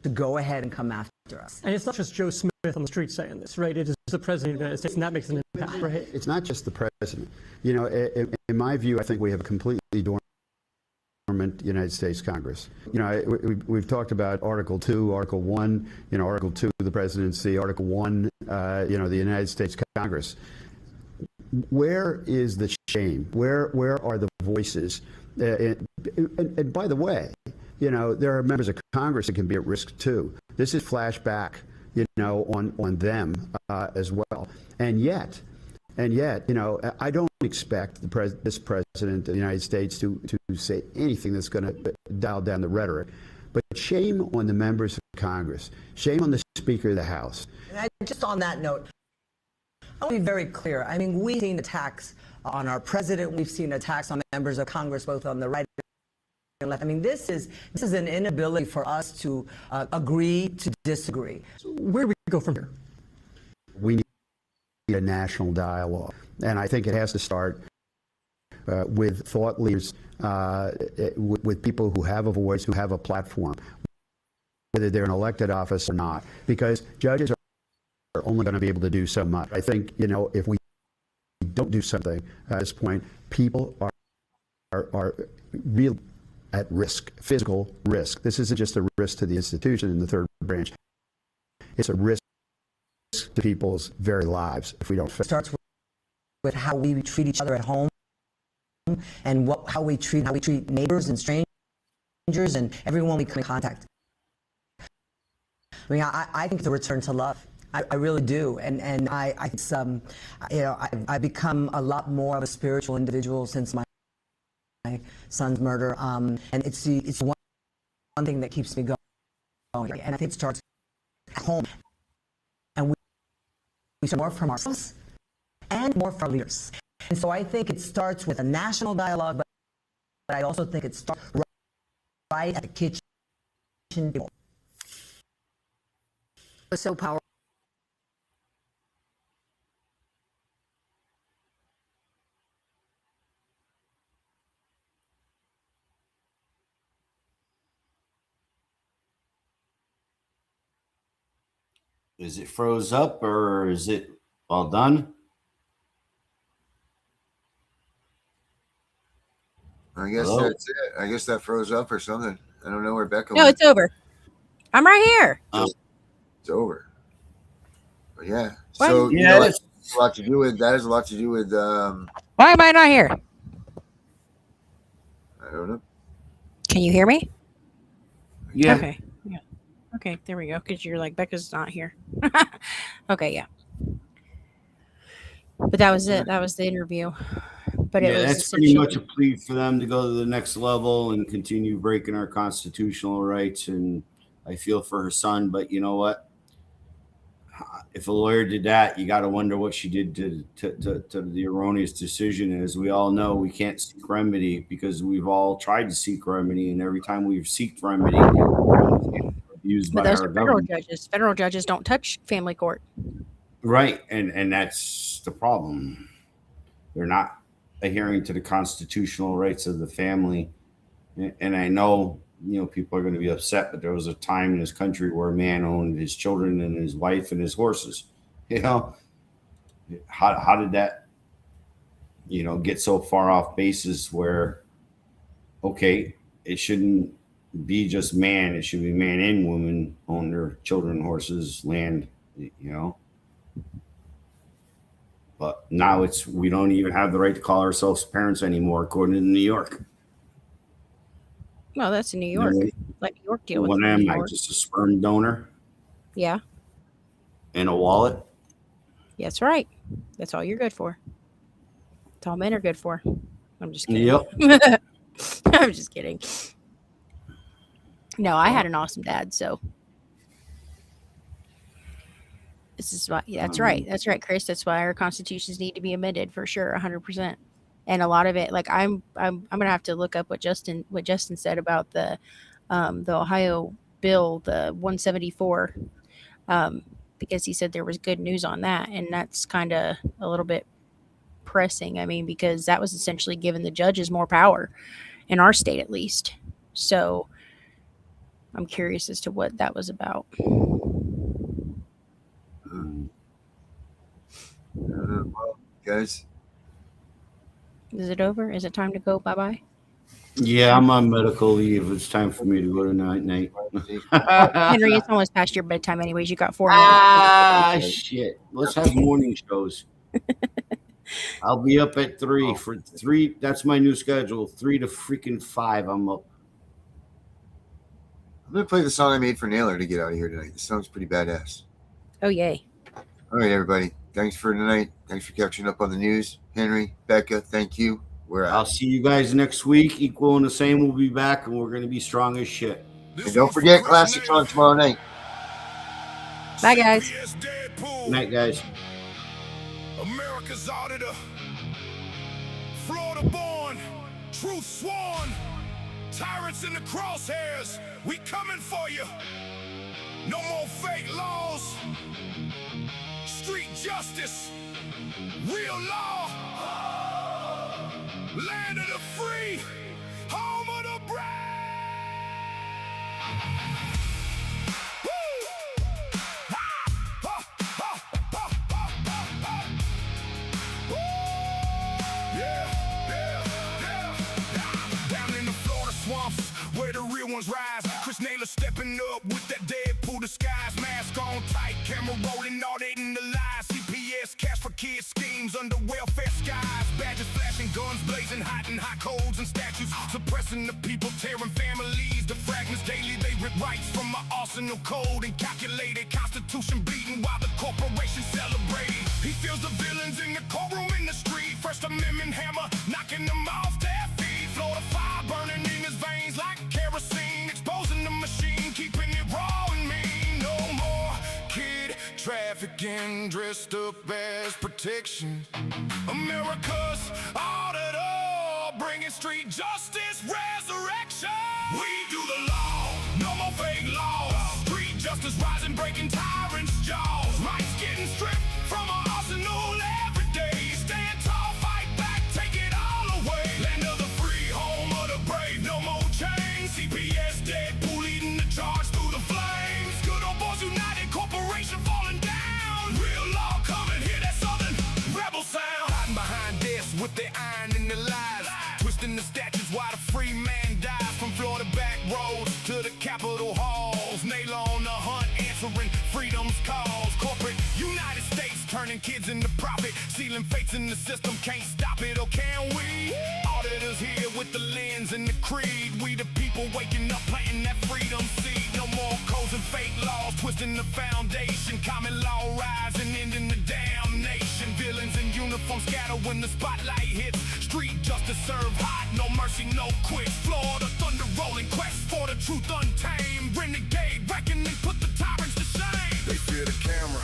to go ahead and come after us. And it's not just Joe Smith on the street saying this, right? It is the president of the United States, and that makes an impact, right? It's not just the president. You know, in my view, I think we have a completely dormant United States Congress. You know, we've talked about Article 2, Article 1, you know, Article 2, the presidency, Article 1, you know, the United States Congress. Where is the shame? Where are the voices? And by the way, you know, there are members of Congress that can be at risk too. This is flashback, you know, on them as well. And yet, you know, I don't expect this president of the United States to say anything that's going to dial down the rhetoric. But shame on the members of Congress. Shame on the Speaker of the House. And just on that note, I want to be very clear. I mean, we've seen attacks on our president. We've seen attacks on members of Congress, both on the right and left. I mean, this is an inability for us to agree to disagree. Where do we go from here? We need a national dialogue, and I think it has to start with thought leaders, with people who have a voice, who have a platform, whether they're in elected office or not, because judges are only going to be able to do so much. I think, you know, if we don't do something at this point, people are real at risk, physical risk. This isn't just a risk to the institution in the third branch. It's a risk to people's very lives if we don't fix it. It starts with how we treat each other at home, and how we treat neighbors and strangers and everyone we come in contact. I mean, I think it's a return to love. I really do, and it's you know, I've become a lot more of a spiritual individual since my son's murder, and it's one thing that keeps me going, and I think it starts at home, and we start more from ourselves and more from our leaders. And so I think it starts with a national dialogue, but I also think it starts right at the kitchen table. Was so powerful. Is it froze up or is it all done? I guess that's it. I guess that froze up or something. I don't know where Becca No, went. it's over. I'm right here. It's over. But yeah. What? So you Yeah, know, that's a lot to do with. That has a lot to do with. Why am I not here? I don't know. Can you hear me? Yeah. Okay. Yeah. Okay, there we go. Because you're like, Becca's not here. Okay, yeah. But that was it. That was the interview. But it Yeah, was that's pretty much a essentially- plea for them to go to the next level and continue breaking our constitutional rights. And I feel for her son, but you know what? If a lawyer did that, you got to wonder what she did to the erroneous decision. And as we all know, we can't seek remedy because we've all tried to seek remedy, and every time we've sought remedy, abused But by those our are federal government. judges. Federal judges don't touch family court. Right, and that's the problem. They're not adhering to the constitutional rights of the family. And I know, you know, people are going to be upset, but there was a time in this country where a man owned his children and his wife and his horses. You know, how did that, you know, get so far off basis where, okay, it shouldn't be just man, it should be man and woman own their children, horses, land, you know. But now we don't even have the right to call ourselves parents anymore, according to New York. Well, that's in New York. Right. Let New York deal with What New am I, York. just a sperm donor Yeah, and a wallet? that's right. That's all you're good for. That's all men are good for. I'm just kidding. Yep. I'm just kidding. No, I had an awesome dad, so this is why. That's right. That's right, Chris. That's why our constitutions need to be amended for sure, 100%. And a lot of it, like I'm gonna have to look up what Justin said about the Ohio bill, the 174, because he said there was good news on that, and that's kind of a little bit pressing. I mean, because that was essentially giving the judges more power in our state, at least. So I'm curious as to what that was about. Well, guys, Is it over? Is it time to go? Bye bye. Yeah, I'm on medical leave. It's time for me to go to night. Henry, it's almost past your bedtime, anyways. You got 4 minutes. Ah, shit. Let's have morning shows. I'll be up at 3 for 3. That's my new schedule. 3 to freaking 5. I'm up. I'm gonna play the song I made for Naylor to get out of here tonight. The song's pretty badass. Oh yay! All right, everybody. Thanks for tonight. Thanks for catching up on the news. Henry, Becca, thank you. We're out. I'll see you guys next week. Equal and the Same will be back, and we're going to be strong as shit. And don't forget Classics on tomorrow night. Bye, guys. Good night, guys. America's auditor, Florida born, truth sworn, tyrants in the crosshairs, we coming for you. No more fake laws, street justice, real law, land of the free, home of the brave. Where the real ones rise. Chris Naylor stepping up with that Deadpool disguise. Mask on tight, camera rolling, auditing the lies. CPS, cash for kids, schemes under welfare skies. Badges flashing, guns blazing, hot and hot codes and statues. Suppressing the people, tearing families to fragments daily. They rip rights from my arsenal code and calculated constitution bleeding while the corporation celebrating. He feels the villains in the courtroom in the street. First Amendment hammer, knocking them off their feet. Florida fire burning in his veins like kerosene, exposing the machine, keeping it raw and mean. No more kid trafficking dressed up as protection. America's auditor, bringing street justice resurrection. We do the law, no more fake laws. Street justice rising, breaking tyrants' jaws. Rights getting stripped from our arsenal every day. Stand tall, fight back, take it all away. Land of the free, home of the brave, no more chains. CPS, Deadpool leading the charge through the flames. Good old boys united, corporation falling down. Real law coming, hear that southern rebel sound. Hiding behind desks with their iron in their lives. Twisting the statutes while the free man dies. From Florida back roads to the Capitol halls. Naylor on the hunt, answering freedom's cause. Corporate United States turning kids into profit. Sealing fates in the system, can't stop it, or can we? Auditors here with the lens and the creed. We the people waking up, planting that freedom seed. No more codes and fake laws, twisting the foundation. Common law rising, ending the damnation. Villains in uniform scatter when the spotlight hits. Street justice serve hot, no mercy, no quits. Florida thunder rolling, quest for the truth untamed. Renegade, reckon and put the tyrants to shame. They fear the camera,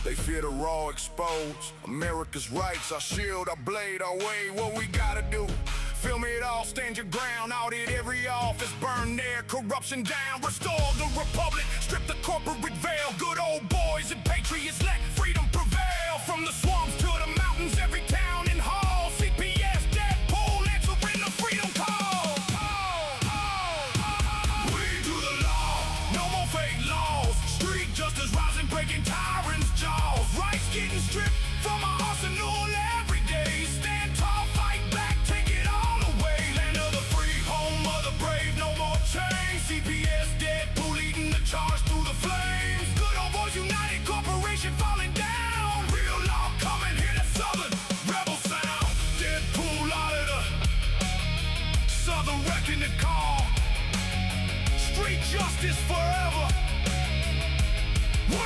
they fear the raw exposed. America's rights, our shield, our blade, our way. What we gotta do? Film it all, stand your ground. Audit every office, burn their corruption down. Restore the republic, strip the corporate veil. Good old boys and patriots, let freedom prevail. From the swamps to the mountains, every town and hall. CPS, Deadpool, answering the freedom call. We do the law, no more fake laws. Street justice rising, breaking tyrants' jaws. Rights getting stripped from our arsenal every day. Stand tall, fight back, take it all away. Land of the free, home of the brave, no more chains. CPS, Deadpool leading the charge through the flames. Good old boys united, corporation falling down. Real law coming, hear that southern rebel sound. Deadpool auditor, southern reckoning call. Street justice forever. We